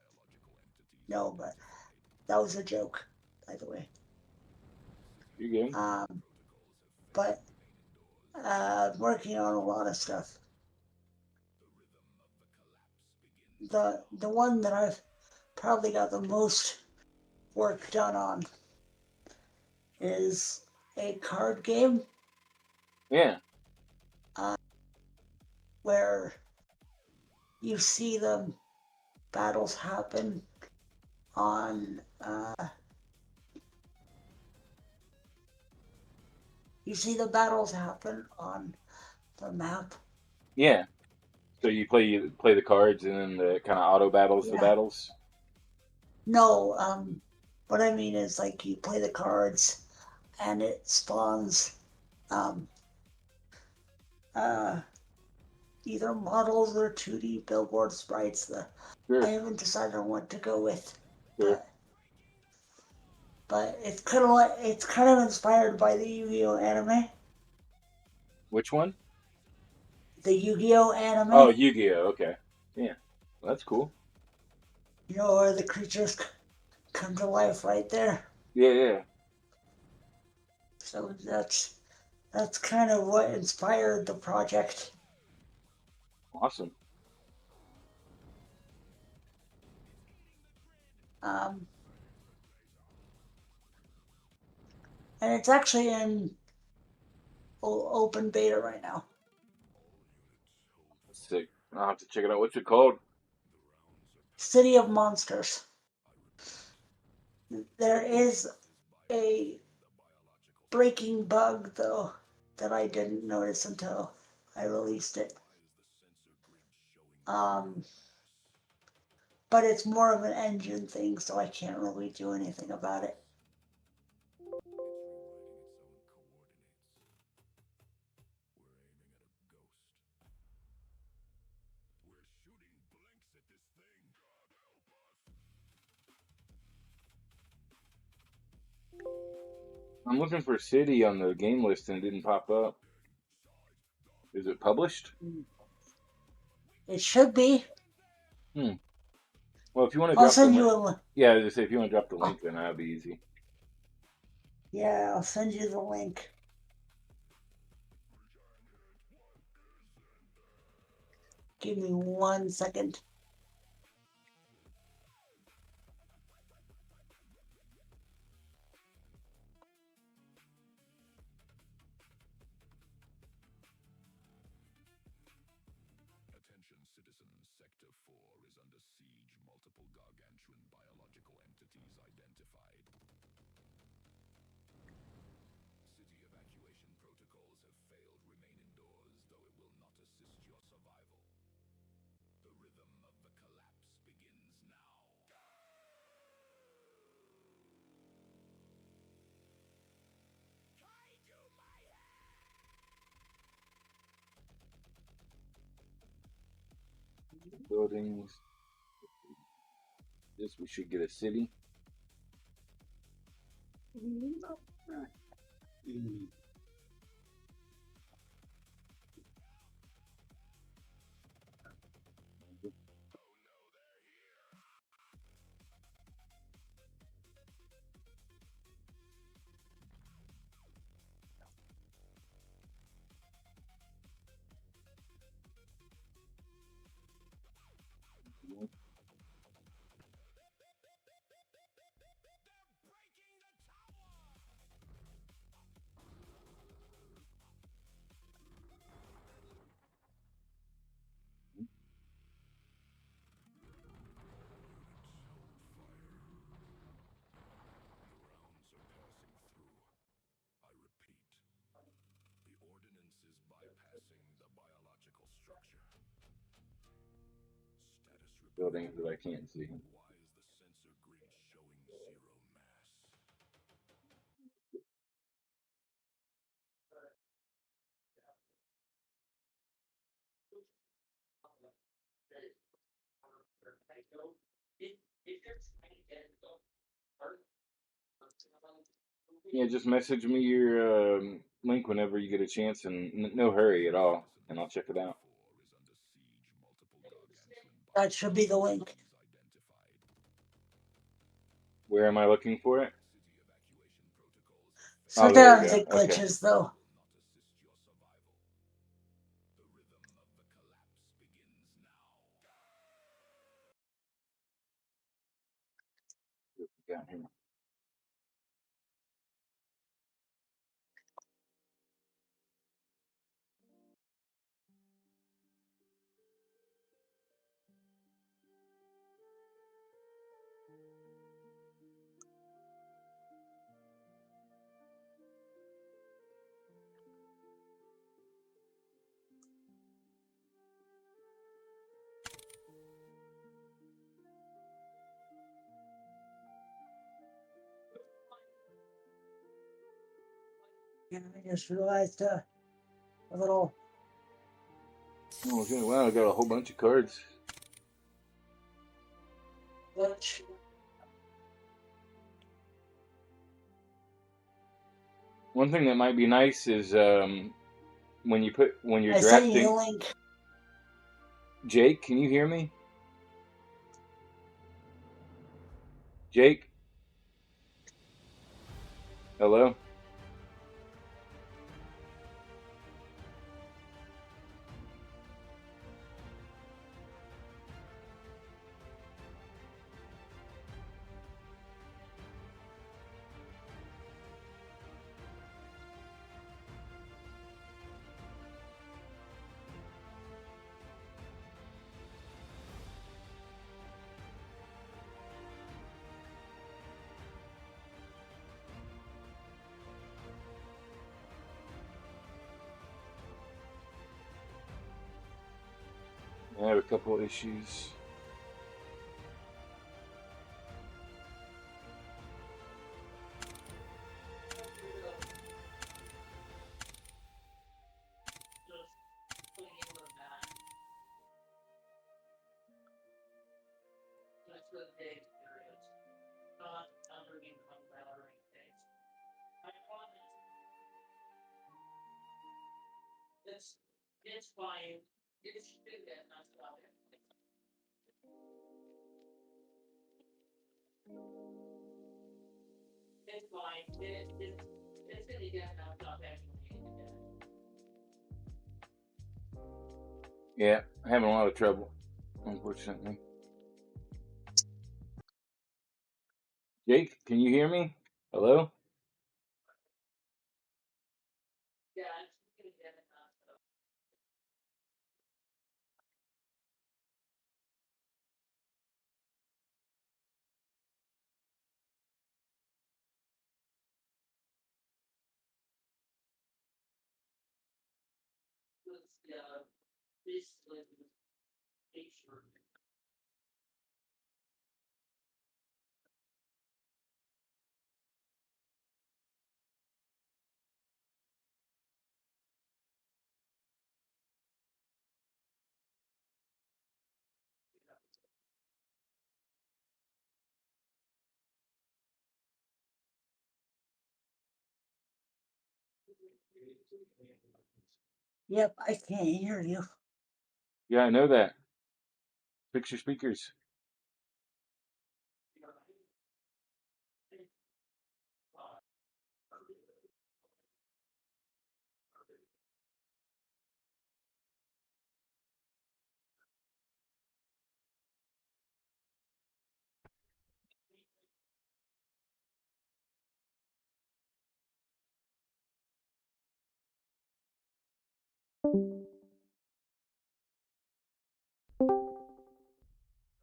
but that was a joke, by the way. You good? But working on a lot of stuff. The one that I've probably got the most work done on is a card game. Yeah. Where you see the battles happen on the map. Yeah. So you play the cards and then the kind of auto battles the Yeah. battles. No, what I mean is like you play the cards and it spawns either models or 2D billboard sprites. Sure. I haven't decided on what to go with. Sure. But it's kind of inspired by the Yu-Gi-Oh anime. Which one? The Yu-Gi-Oh anime. Oh, Yu-Gi-Oh. Okay. Yeah. Well, that's cool. You know where the creatures come to life right there. Yeah, yeah. So that's kind of what inspired the project. Awesome. And it's actually in open beta right now. Sick. I'll have to check it out. What's it called? City of Monsters. There is a breaking bug, though, that I didn't notice until I released it. But it's more of an engine thing, so I can't really do anything about it. I'm looking for City on the game list and it didn't pop up. Is it published? It should be. Well, if you want to I'll drop the send you link, a link. yeah, just say if you want to drop the link, then that'll be easy. Yeah, I'll send you the link. Give me 1 second. Attention citizens, Sector 4 is under siege. Multiple gargantuan biological entities identified. City evacuation protocols have failed. Remain indoors, though it will not assist your survival. The rhythm of the collapse begins now. Kaiju Mayhem! Buildings. This we should get a city. buildings that I can't see. Why is the sensor grid showing zero mass? Yeah, just message me your link whenever you get a chance, and no hurry at all, and I'll check it out. That should be the link. Where am I looking for it? Oh, there you Sometimes go. it glitches though. Down here. Yeah, I just realized a little. Oh, okay. Wow, I got a whole bunch of cards. Glitch. One thing that might be nice is when you're I sent you drafting. the link. Jake, can you hear me? Jake? Hello? I have a couple issues. Yeah, I'm having a lot of trouble, unfortunately. Jake, can you hear me? Hello? Yep, I can't hear you. Yeah, I know that. Fix your speakers.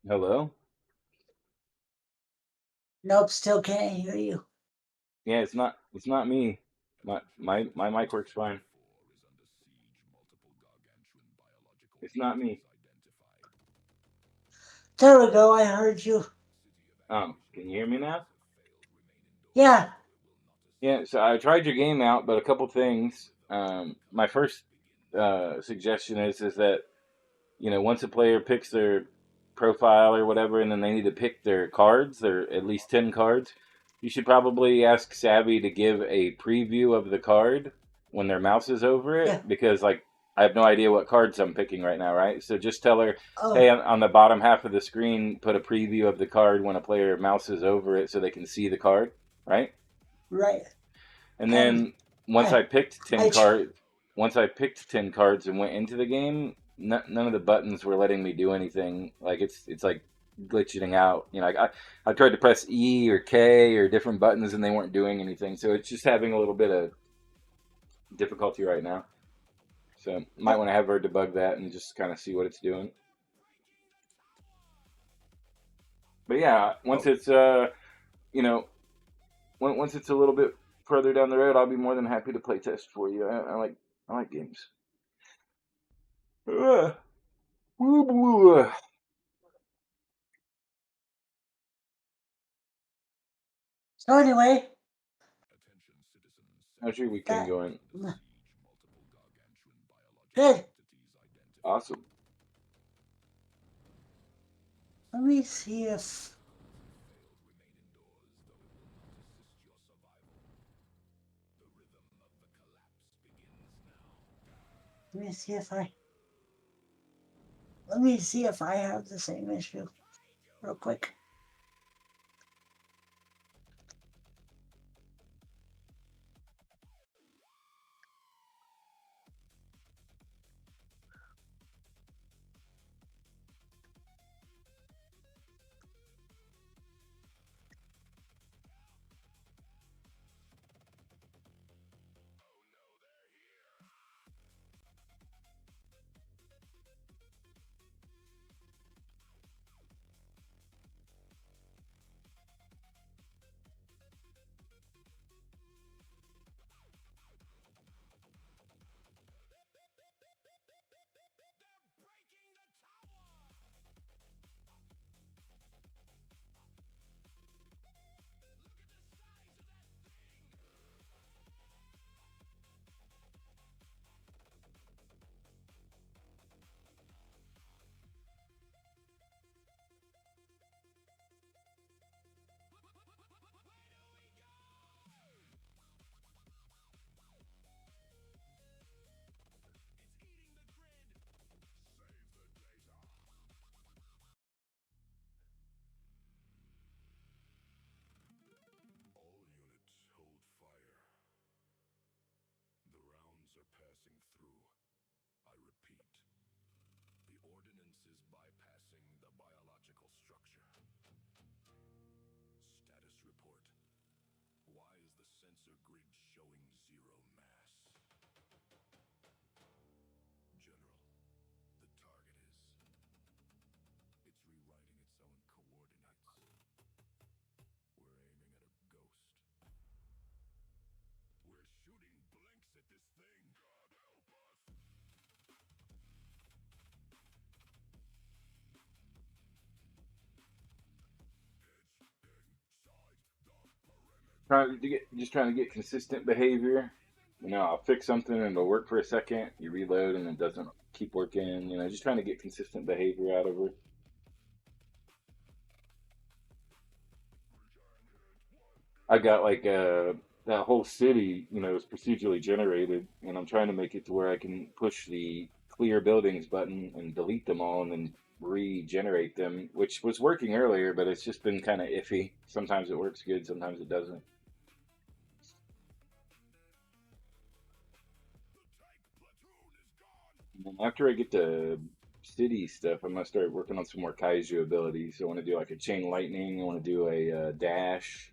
Hello? Nope, still can't hear you. Yeah, it's not me. My mic works fine. It's not me. There we go. I heard you. Can you hear me now? Yeah. Yeah, so I tried your game out, but a couple things. My first suggestion is that, you know, once a player picks their profile or whatever, and then they need to pick their cards, their at least 10 cards, you should probably ask Savvy to give a preview of the card when their mouse is over it, Yeah. because, like, I have no idea what cards I'm picking right now, right? So just tell her, Oh. hey, on the bottom half of the screen, put a preview of the card when a player mouses over it so they can see the card, right? Right. And then once I picked 10 I cards, once I picked 10 cards and went into the game, none of the buttons were letting me do anything. Like it's like glitching out. You know, I tried to press E or K or different buttons and they weren't doing anything. So it's just having a little bit of difficulty right now. So might want to have her debug that and just kind of see what it's doing. But yeah, once it's you know, once it's a little bit further down the road, I'll be more than happy to play test for you. I like games. So anyway, how's your weekend going? Good. Awesome. Let me see if. Let me see if I. Let me see if I have the same issue, real quick. All units hold fire. The rounds are passing through. I repeat, the ordinance is bypassing the biological structure. Status report. Why is the sensor grid showing zero mass? General, the target is... It's rewriting its own coordinates. We're aiming at a ghost. We're shooting blinks at this thing. God help us. Just trying to get consistent behavior. You know, I'll fix something and it'll work for a second. You reload and it doesn't keep working. You know, just trying to get consistent behavior out of her. I got like that whole city, you know, is procedurally generated, and I'm trying to make it to where I can push the clear buildings button and delete them all and then regenerate them, which was working earlier, but it's just been kind of iffy. Sometimes it works good, sometimes it doesn't. And after I get the city stuff, I'm gonna start working on some more kaiju abilities. I want to do like a chain lightning. I want to do a dash.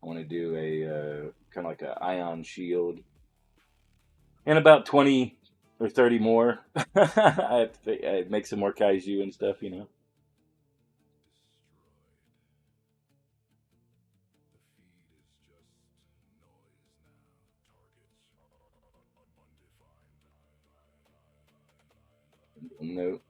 I want to do a kind of like a ion shield, and about 20 or 30 more. I have to make some more kaiju and stuff, you know. No.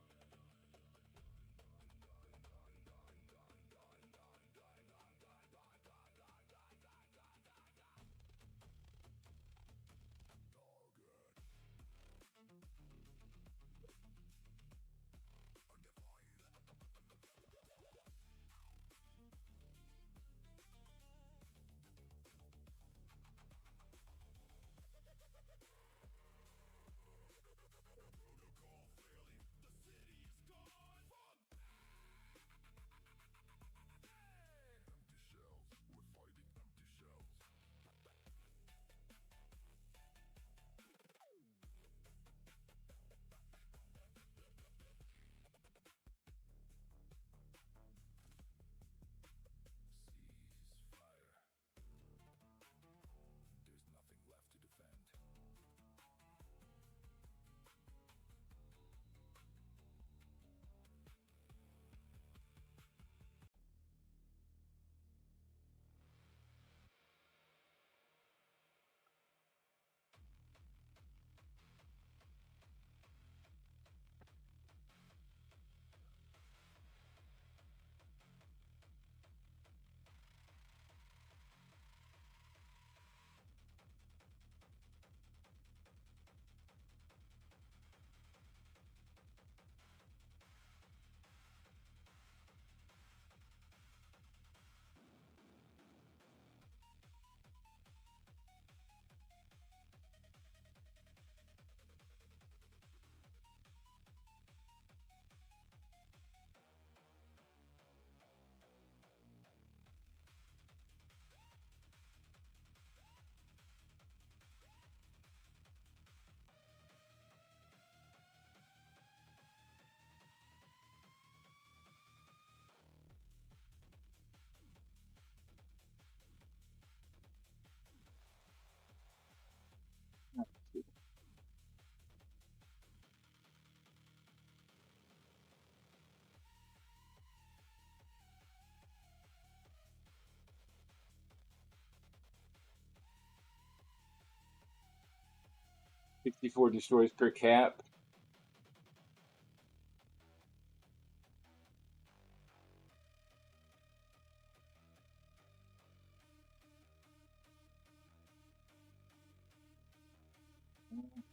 64 destroys per cap.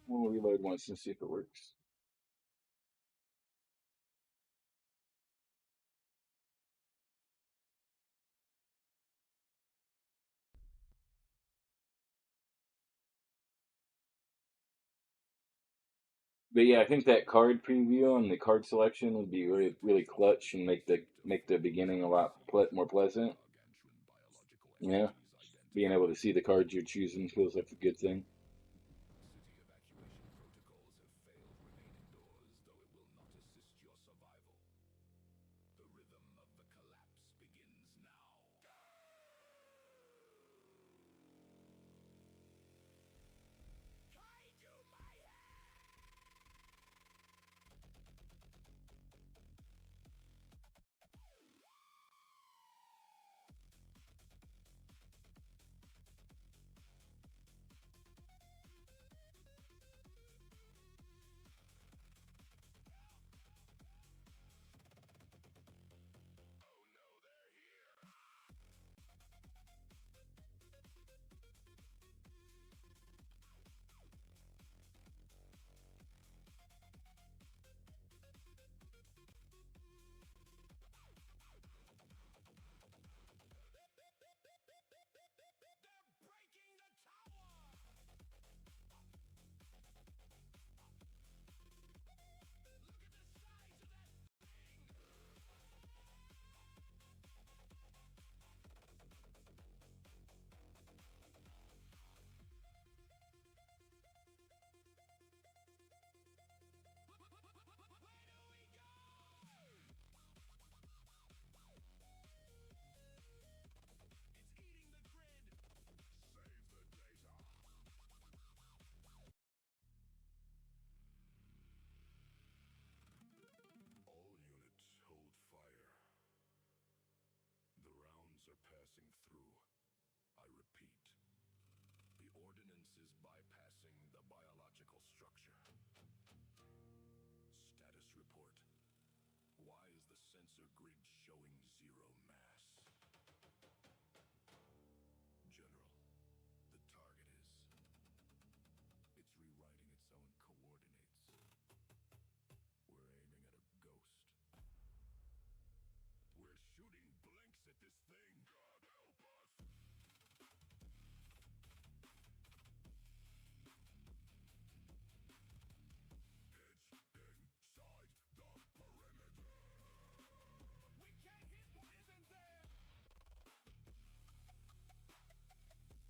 We'll reload once and see if it works. But yeah, I think that card preview and the card selection would be really, really clutch and make the beginning a lot more pleasant. Yeah, being able to see the cards you're choosing feels like a good thing. City evacuation protocols have failed. Remain indoors, though it will not assist your survival. The rhythm of the collapse begins now. Kaiju Mayhem! Oh no, they're here! They're breaking the tower! Look at the size of that thing! Here we go! It's eating the grid! Save the data! All units hold fire. The rounds are passing through. I repeat. The ordinance is bypassing the biological structure. Status report. Why is the sensor grid showing zero mass? General, the target is... It's rewriting its own coordinates. We're aiming at a ghost. We're shooting blinks at this thing! God help us! It's inside the perimeter! We can't hit what isn't there! We can't hit what isn't there!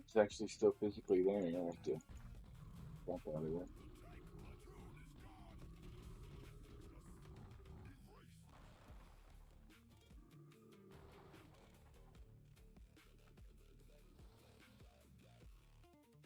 It's actually still physically there. You don't have to jump out of it. The feed is just noise now. Targets undefined.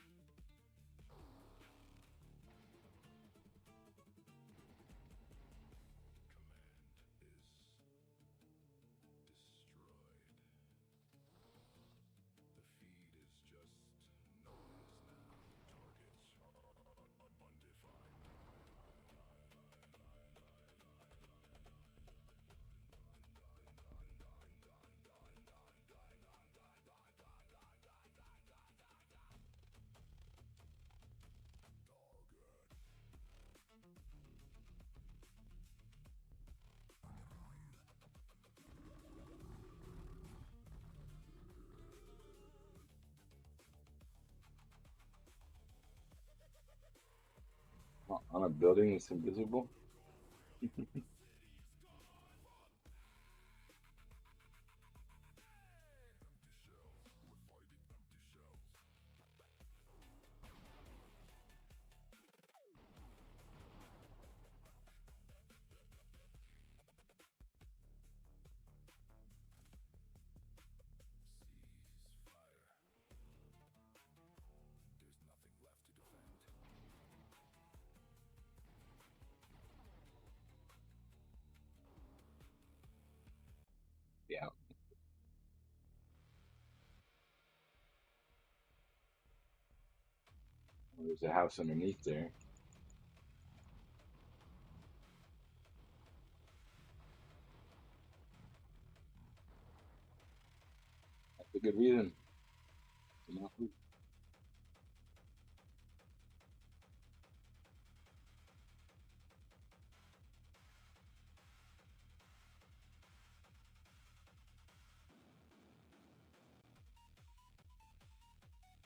On a building that's invisible. There's a house underneath there. That's a good reason.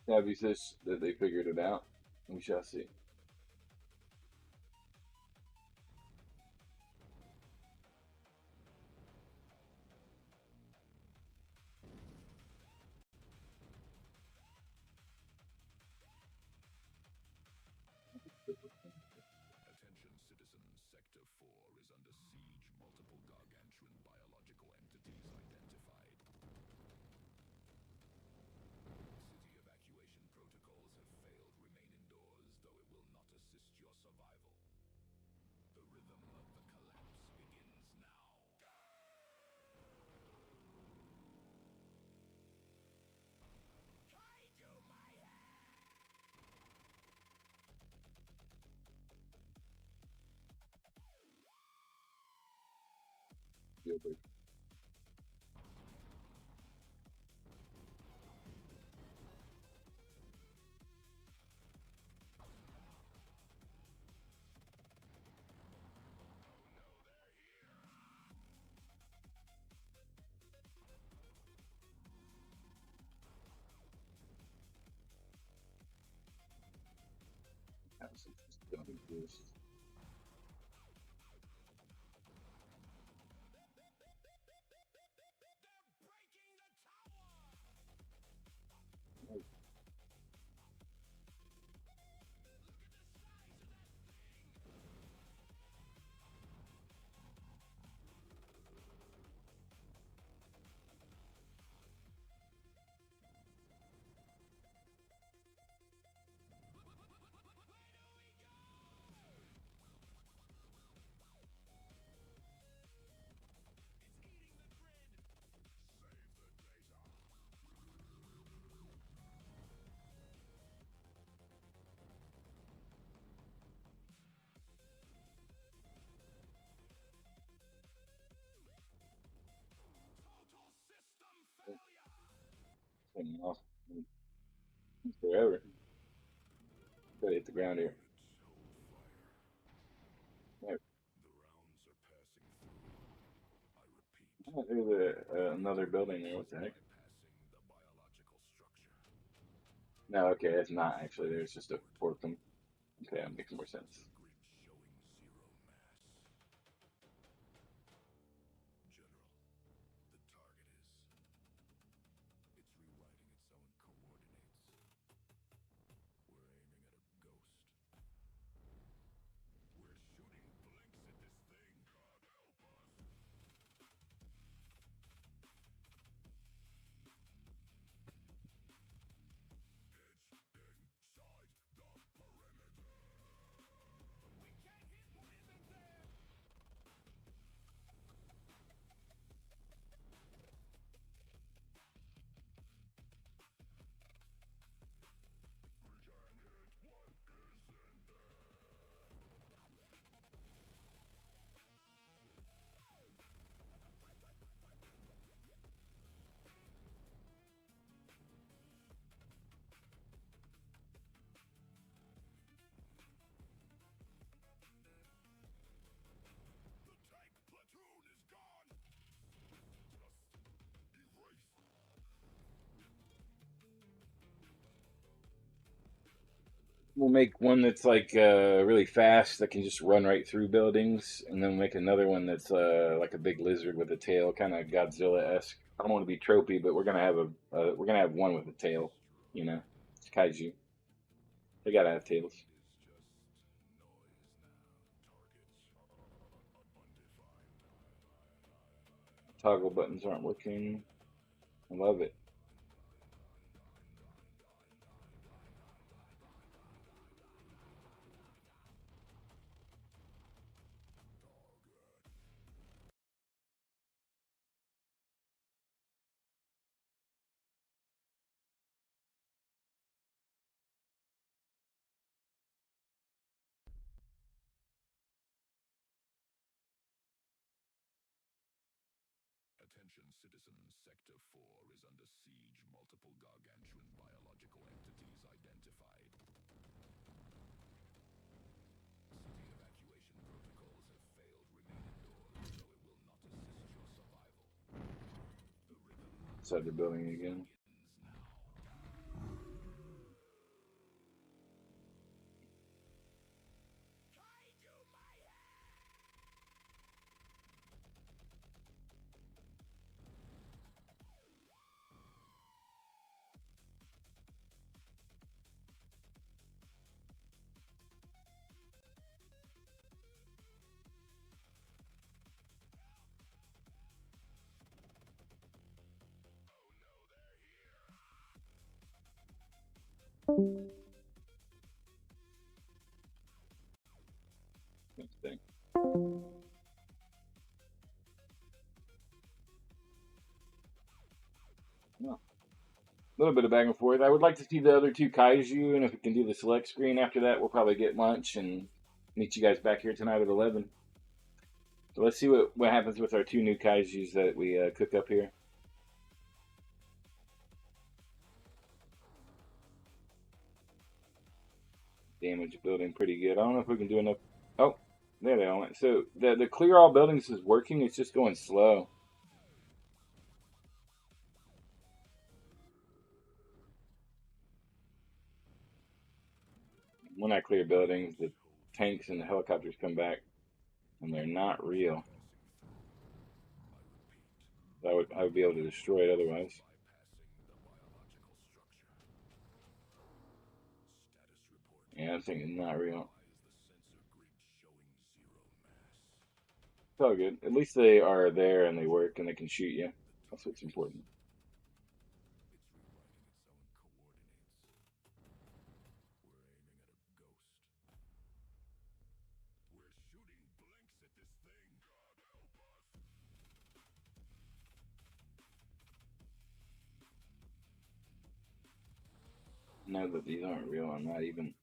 Tabby says that they figured it out. We shall see. Attention citizens, Sector 4 is under siege. Multiple gargantuan biological entities identified. City evacuation protocols have failed. Remain indoors, though it will not assist your survival. The rhythm of the collapse begins now. Kaiju Mayhem! Gilbert. House is just building this. Hanging off forever. Gotta hit the ground here. Right. The rounds are passing through. I repeat. Oh, there's another building there. What the heck? Bypassing the biological structure. No, okay, that's not actually there. It's just a portum. Okay, that makes more sense. Grid showing zero mass. General, the target is. It's rewriting its own coordinates. We're aiming at a ghost. We're shooting blinks at this thing. God help us. It's inside the perimeter. We can't hit what isn't there. The tank platoon is gone! Just erase. We'll make one that's like really fast that can just run right through buildings, and then we'll make another one that's like a big lizard with a tail, kind of Godzilla-esque. I don't want to be tropey, but we're gonna have one with a tail. You know, it's kaiju. They gotta have tails. Is just noise now. Targets undefined. Toggle buttons aren't working. I love it. citizens, Sector 4 is under siege. Multiple gargantuan biological entities identified. City evacuation protocols have failed. Remain indoors, though it will not assist your survival. The rhythm Inside the building again. begins now. Kaiju Mayhem! Interesting. Well, a little bit of back and forth. I would like to see the other two Kaiju, and if we can do the select screen after that, we'll probably get lunch and meet you guys back here tonight at 11. So let's see what happens with our two new Kaijus that we cook up here. Damage building pretty good. I don't know if we can do enough. Oh, there they all went. So the clear all buildings is working. It's just going slow. When I clear buildings, the tanks and the helicopters come back, and they're not real. I would be able to destroy it otherwise. Yeah, that thing is not real. It's all good. At least they are there and they work and they can shoot you. That's what's important. Now that these aren't real, I'm not even.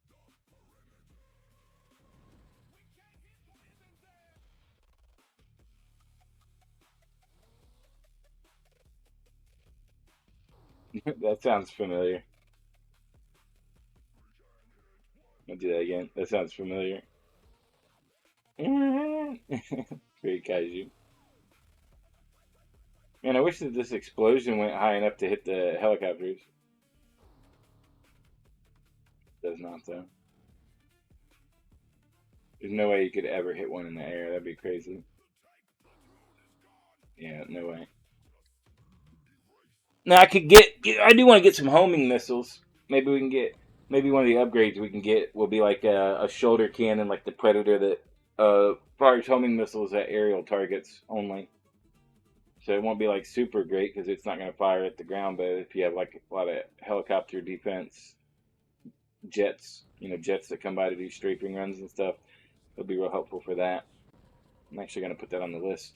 That sounds familiar. I'll do that again. That sounds familiar. Very Kaiju. Man, I wish that this explosion went high enough to hit the helicopters. It does not, though. There's no way you could ever hit one in the air. That'd be crazy. Yeah, no way. Now I could I do want to get some homing missiles. Maybe we can get. Maybe one of the upgrades we can get will be like a shoulder cannon, like the Predator that fires homing missiles at aerial targets only. So it won't be like super great because it's not going to fire at the ground. But if you have like a lot of helicopter defense jets, jets that come by to do strafing runs and stuff, it'll be real helpful for that. I'm actually going to put that on the list.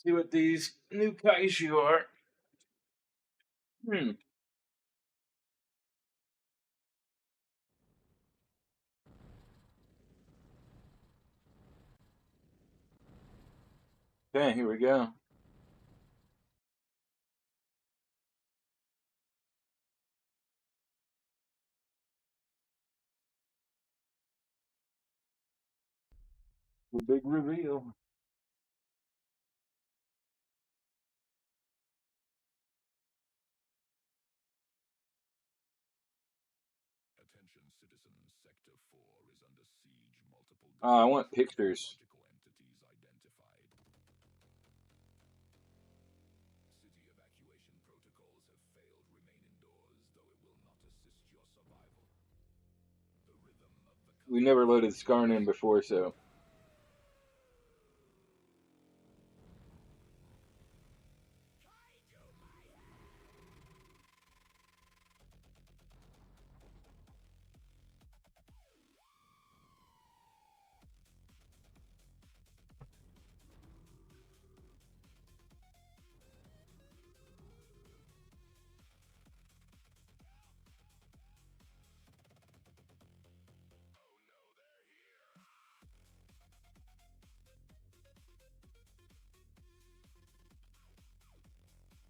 See what these new kaiju are. Okay, here we go. The big reveal. Attention citizens, Sector 4 is under siege. Multiple I want pictures. entities identified. City evacuation protocols have failed. Remain indoors, though it will not assist your survival. The rhythm of the We never loaded Skarn in before, so.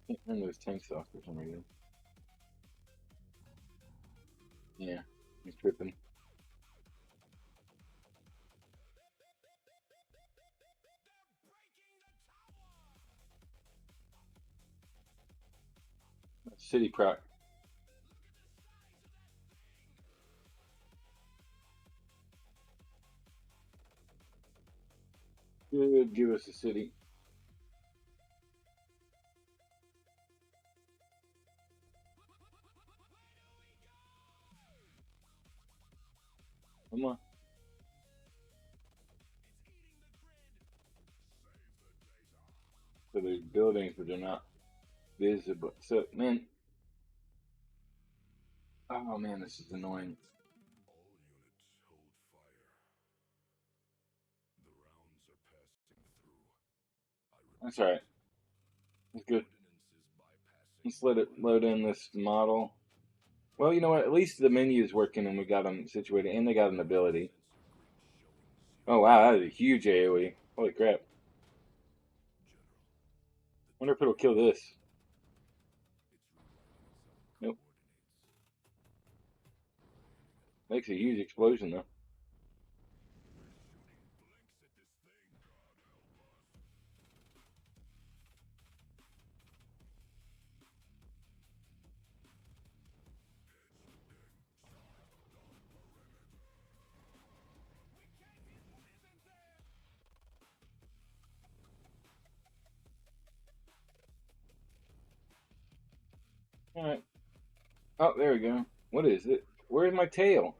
I can't remember those tank stocks for some reason. Yeah, he's tripping. City proc. Good, give us a city. Come on. So there's buildings, but they're not visible. So, man. Oh, man, this is annoying. All units hold fire. The rounds are passing through. That's alright. That's good. Ordinances bypassing. Let's let it load in this model. Well, you know what? At least the menu is working and we got them situated, and they got an ability. Oh, wow, that is a huge AoE. Holy crap. Wonder if it'll kill this. Nope. Makes a huge explosion, though. Alright. Oh, there we go. What is it? Where's my tail?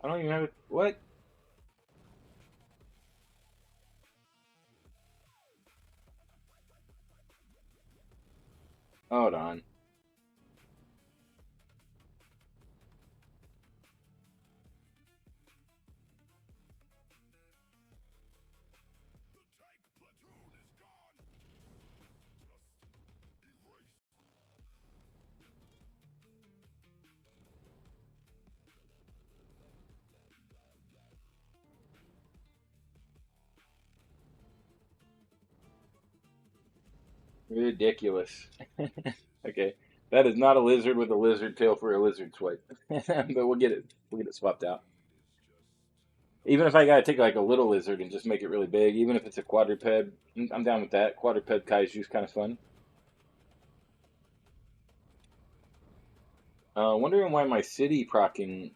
I don't even have it. What? Hold on. Ridiculous. Okay. That is not a lizard with a lizard tail for a lizard swipe. But we'll get it. We'll get it swapped out. Even if I gotta take like a little lizard and just make it really big, even if it's a quadruped, I'm down with that. Quadruped kaiju's kind of fun. Wondering why my city procking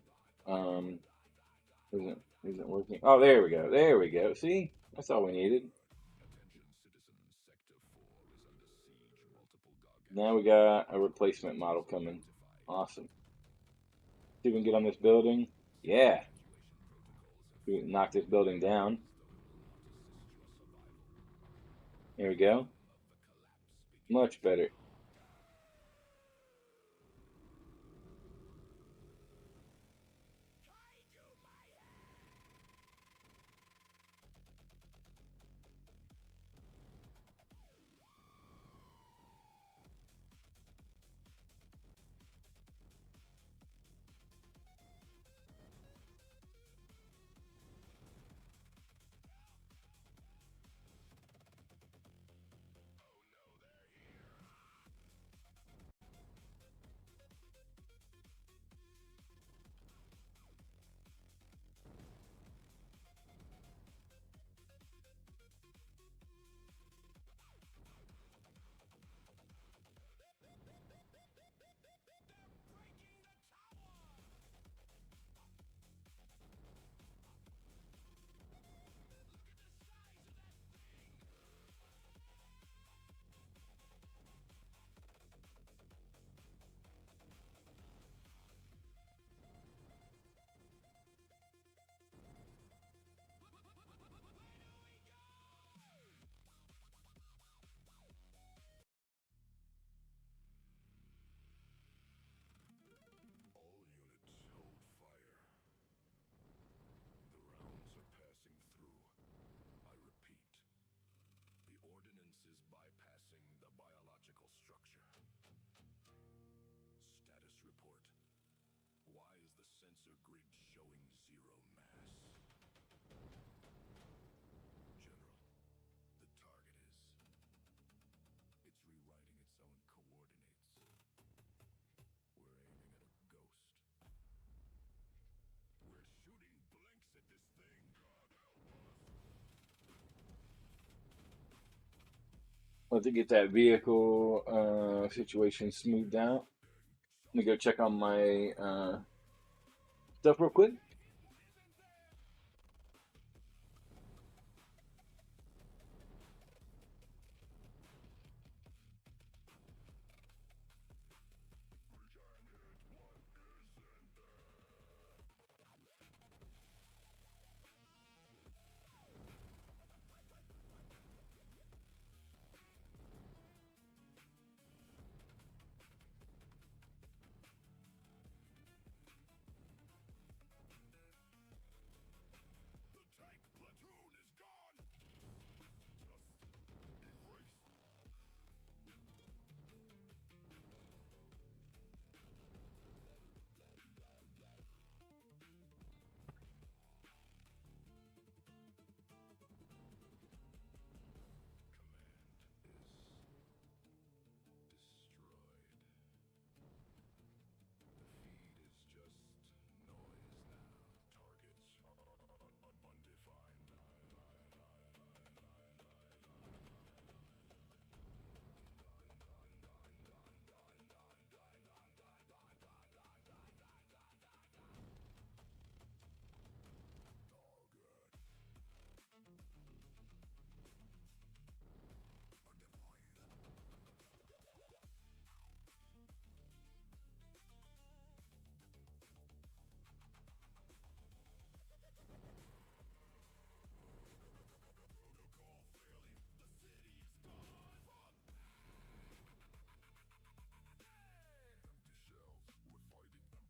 isn't working. Oh, there we go. There we go. See, that's all we needed. Now we got a replacement model coming. Awesome. See if we can get on this building. Yeah. We can knock this building down. There we go. Much better. Let it get that vehicle situation smoothed out. Let me go check on my stuff real quick.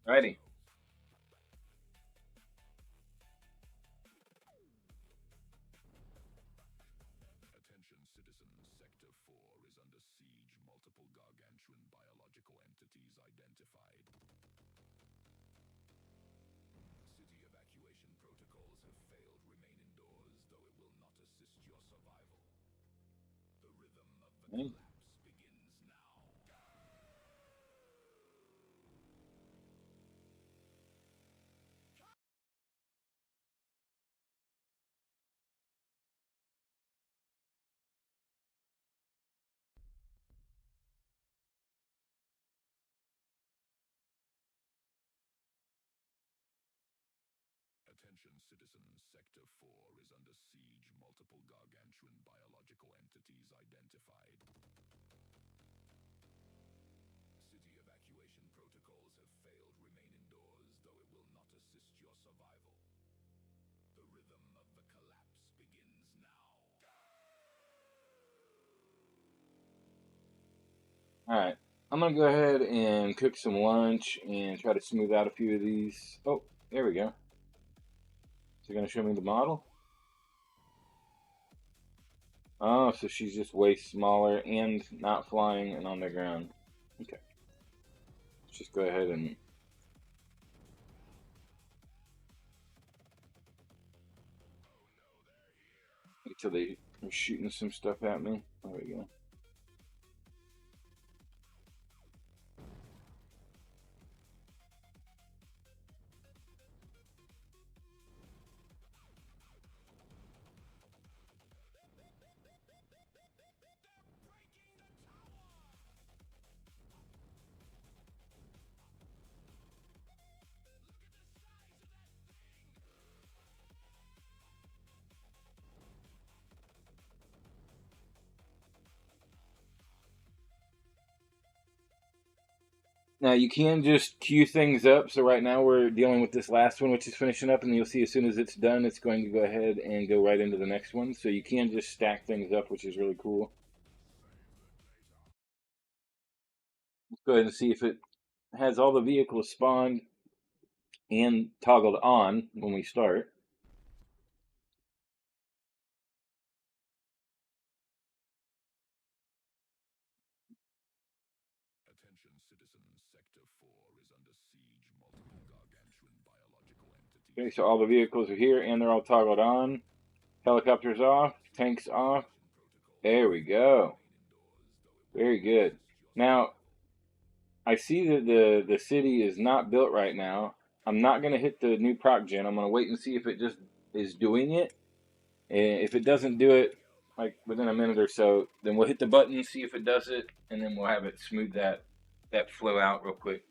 Alrighty. Attention citizens, Sector 4 is under siege. Multiple gargantuan biological entities identified. City evacuation protocols have failed. Remain indoors, though it will not assist your survival. The rhythm of the collapse begins now. Attention citizens, Sector 4 is under siege. Multiple gargantuan biological entities identified. City evacuation protocols have failed. Remain indoors, though it will not assist your survival. The rhythm of the collapse begins now. Alright. I'm going to go ahead and cook some lunch and try to smooth out a few of these. Oh, there we go. Is it going to show me the model? Oh, so she's just way smaller and not flying and on the ground. Okay. Let's just go ahead and... until they are shooting some stuff at me. There we go. Now you can just queue things up. So right now we're dealing with this last one, which is finishing up, and you'll see as soon as it's done, it's going to go ahead and go right into the next one. So you can just stack things up, which is really cool. Let's go ahead and see if it has all the vehicles spawned and toggled on when we start. Attention citizens, Sector 4 is under siege. Multiple gargantuan biological entities. Okay, so all the vehicles are here and they're all toggled on. Helicopters off, tanks off. There we go. Very good. Now, I see that the city is not built right now. I'm not going to hit the new proc gen. I'm going to wait and see if it just is doing it. And if it doesn't do it, like within a minute or so. Then we'll hit the button, see if it does it, and then we'll have it smooth that flow out real quick.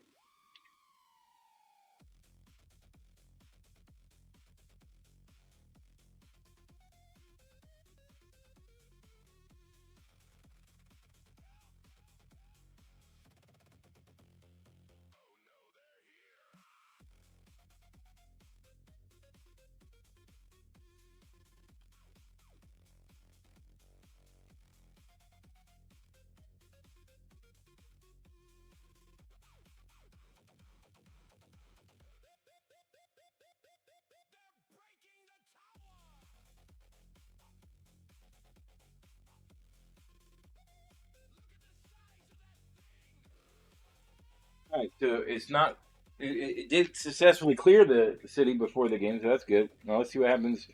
All right, so it's not. It did successfully clear the city before the game, so that's good. Now let's see what happens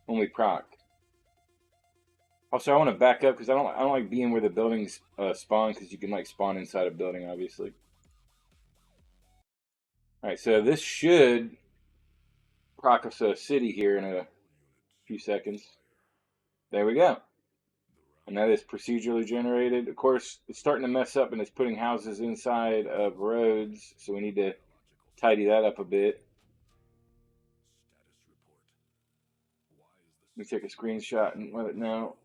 when we proc. Also, I want to back up because I don't like being where the buildings spawn because you can like spawn inside a building, obviously. All right, so this should proc us a city here in a few seconds. There we go. And that is procedurally generated. Of course, it's starting to mess up and it's putting houses inside of roads, so we need to tidy that up a bit. Let me take a screenshot and let it know.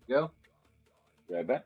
Go. Right back.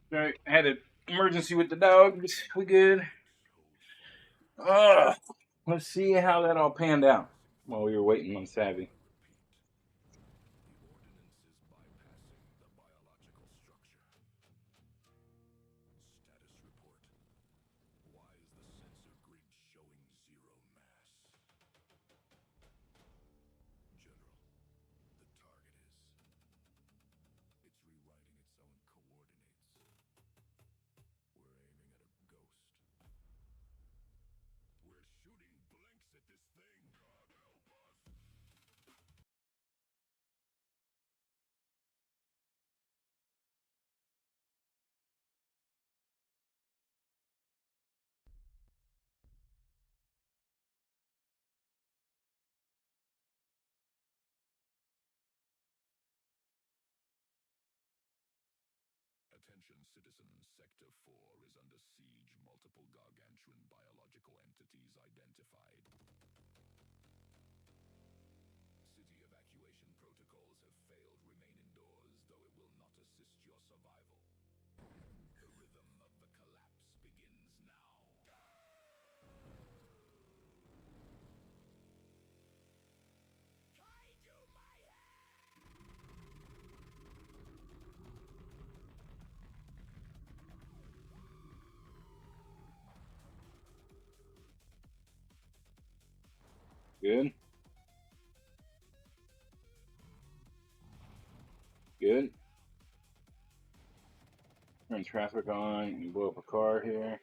Right, had an emergency with the dogs. We good? Let's see how that all panned out while we were waiting on Savvy. Attention citizens, Sector 4 is under siege. Multiple gargantuan biological entities identified. City evacuation protocols have failed. Remain indoors, though it will not assist your survival. The rhythm of the collapse begins now. Kaiju Mayhem! Good. Good. Turn traffic on and blow up a car here.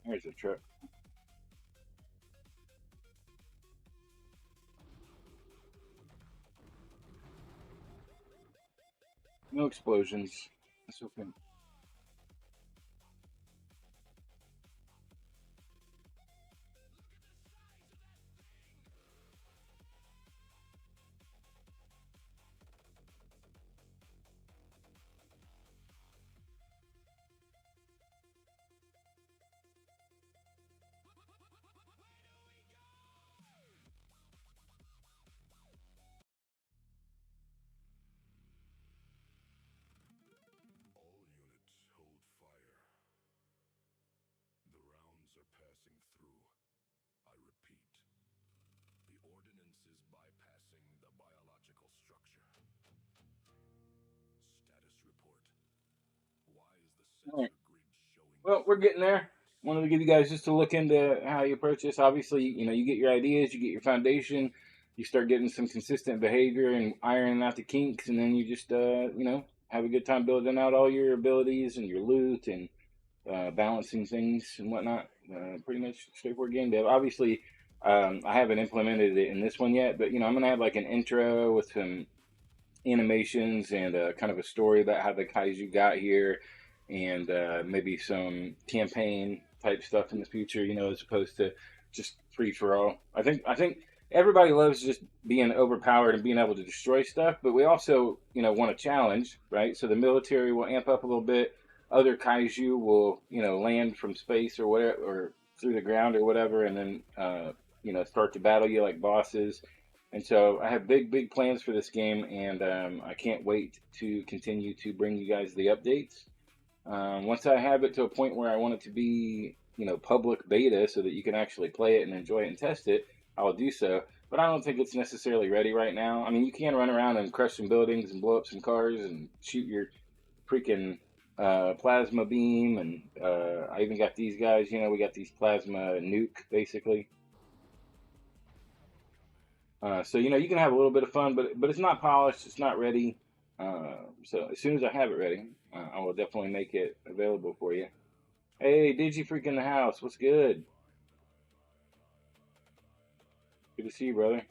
There's a truck. No explosions. That's okay. All units hold fire. The rounds are passing through. I repeat, the ordinance is bypassing the biological structure. Status report. Why is the All right. sensor grid showing? Well, we're getting there. Wanted to give you guys just to look into how you approach this. Obviously, you get your ideas, you get your foundation, you start getting some consistent behavior and ironing out the kinks, and then you just, have a good time building out all your abilities and your loot and balancing things and whatnot. Pretty much straightforward game dev. Obviously, I haven't implemented it in this one yet, but I'm gonna have like an intro with some animations and kind of a story about how the kaiju got here, and maybe some campaign type stuff in the future. As opposed to just free for all. I think everybody loves just being overpowered and being able to destroy stuff, but we also want a challenge, right? So the military will amp up a little bit. Other kaiju will land from space or whatever, or through the ground or whatever, and then start to battle you like bosses. And so I have big plans for this game, and I can't wait to continue to bring you guys the updates. Once I have it to a point where I want it to be, public beta so that you can actually play it and enjoy it and test it, I will do so. But I don't think it's necessarily ready right now. I mean, you can run around and crush some buildings and blow up some cars and shoot your freaking plasma beam, and I even got these guys. We got these plasma nuke basically. So you can have a little bit of fun, but it's not polished. It's not ready. So as soon as I have it ready, I will definitely make it available for you. Hey, Digi Freak in the house. What's good? Good to see you, brother.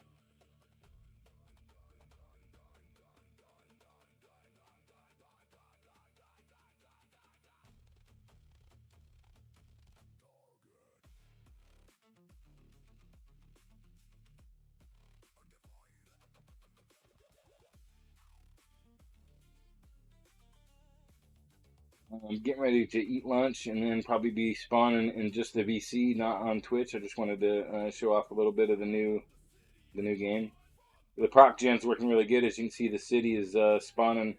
I'm getting ready to eat lunch and then probably be spawning in just the VC, not on Twitch. I just wanted to show off a little bit of the new the new game. The proc gen's working really good. As you can see, the city is spawning,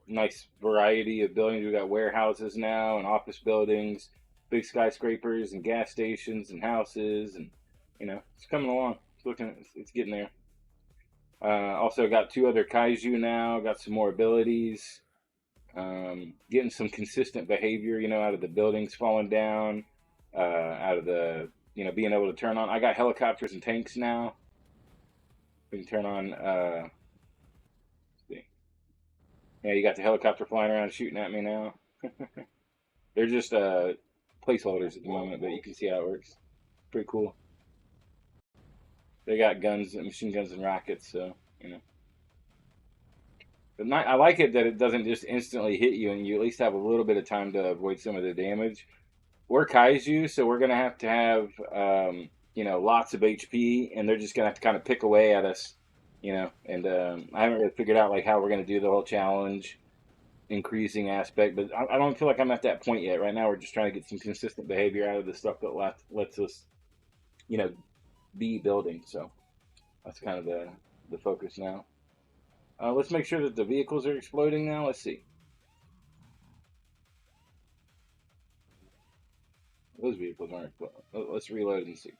nice variety of buildings. We got warehouses now and office buildings, big skyscrapers and gas stations and houses, and it's coming along. It's getting there. Also got 2 other kaiju now. Got some more abilities. Getting some consistent behavior, out of the buildings falling down, out of the being able to turn on. I got helicopters and tanks now. We can turn on. Yeah, you got the helicopter flying around shooting at me now. They're just placeholders at the moment, but you can see how it works. Pretty cool. They got guns, machine guns, and rockets, so But I like it that it doesn't just instantly hit you, and you at least have a little bit of time to avoid some of the damage. We're kaiju, so we're gonna have to have lots of HP, and they're just gonna have to kind of pick away at us, And I haven't really figured out like how we're gonna do the whole challenge increasing aspect, but I don't feel like I'm at that point yet. Right now, we're just trying to get some consistent behavior out of the stuff that lets us, be building. So that's kind of the focus now. Let's make sure that the vehicles are exploding now. Let's see. Those vehicles aren't exploding. Let's reload and see.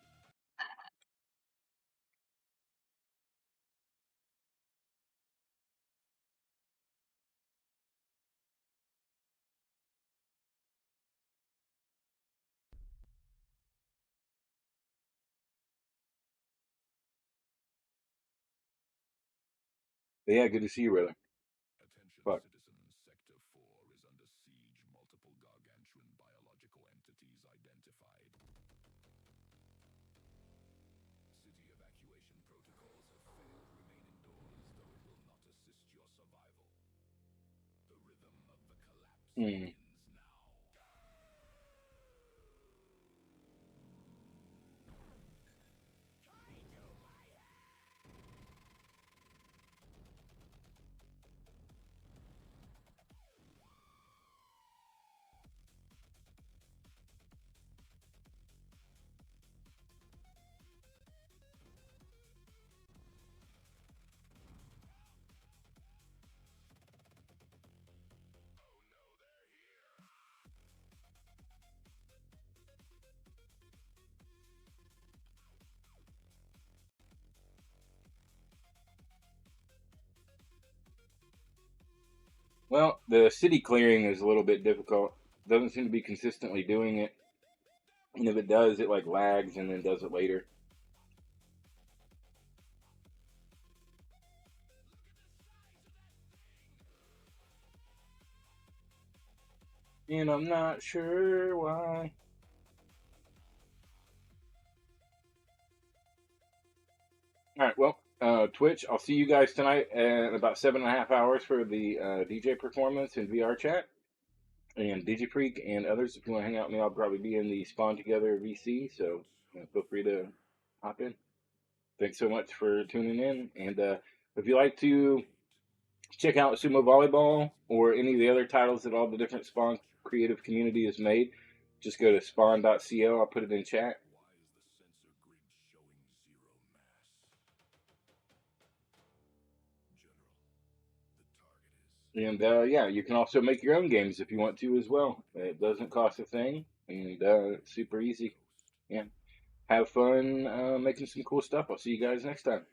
But yeah, good to see you, brother. Attention, Fuck. citizens. Sector 4 is under siege. Multiple gargantuan biological entities identified. City evacuation protocols have failed. Remain indoors, though it will not assist your survival. The rhythm of the collapse begins now. Well, the city clearing is a little bit difficult. Doesn't seem to be consistently doing it. And if it does, it like lags and then does it later. And I'm not sure why. All right, well, Twitch, I'll see you guys tonight at about 7.5 hours for the DJ performance in VRChat. And DigiFreak and others, if you want to hang out with me, I'll probably be in the Spawn Together VC, so feel free to hop in. Thanks so much for tuning in, and if you like to check out Sumo Volleyball or any of the other titles that all the different Spawn creative community has made, just go to spawn.co. I'll put it in chat. And yeah, you can also make your own games if you want to as well. It doesn't cost a thing, and it's super easy. Yeah, have fun making some cool stuff. I'll see you guys next time.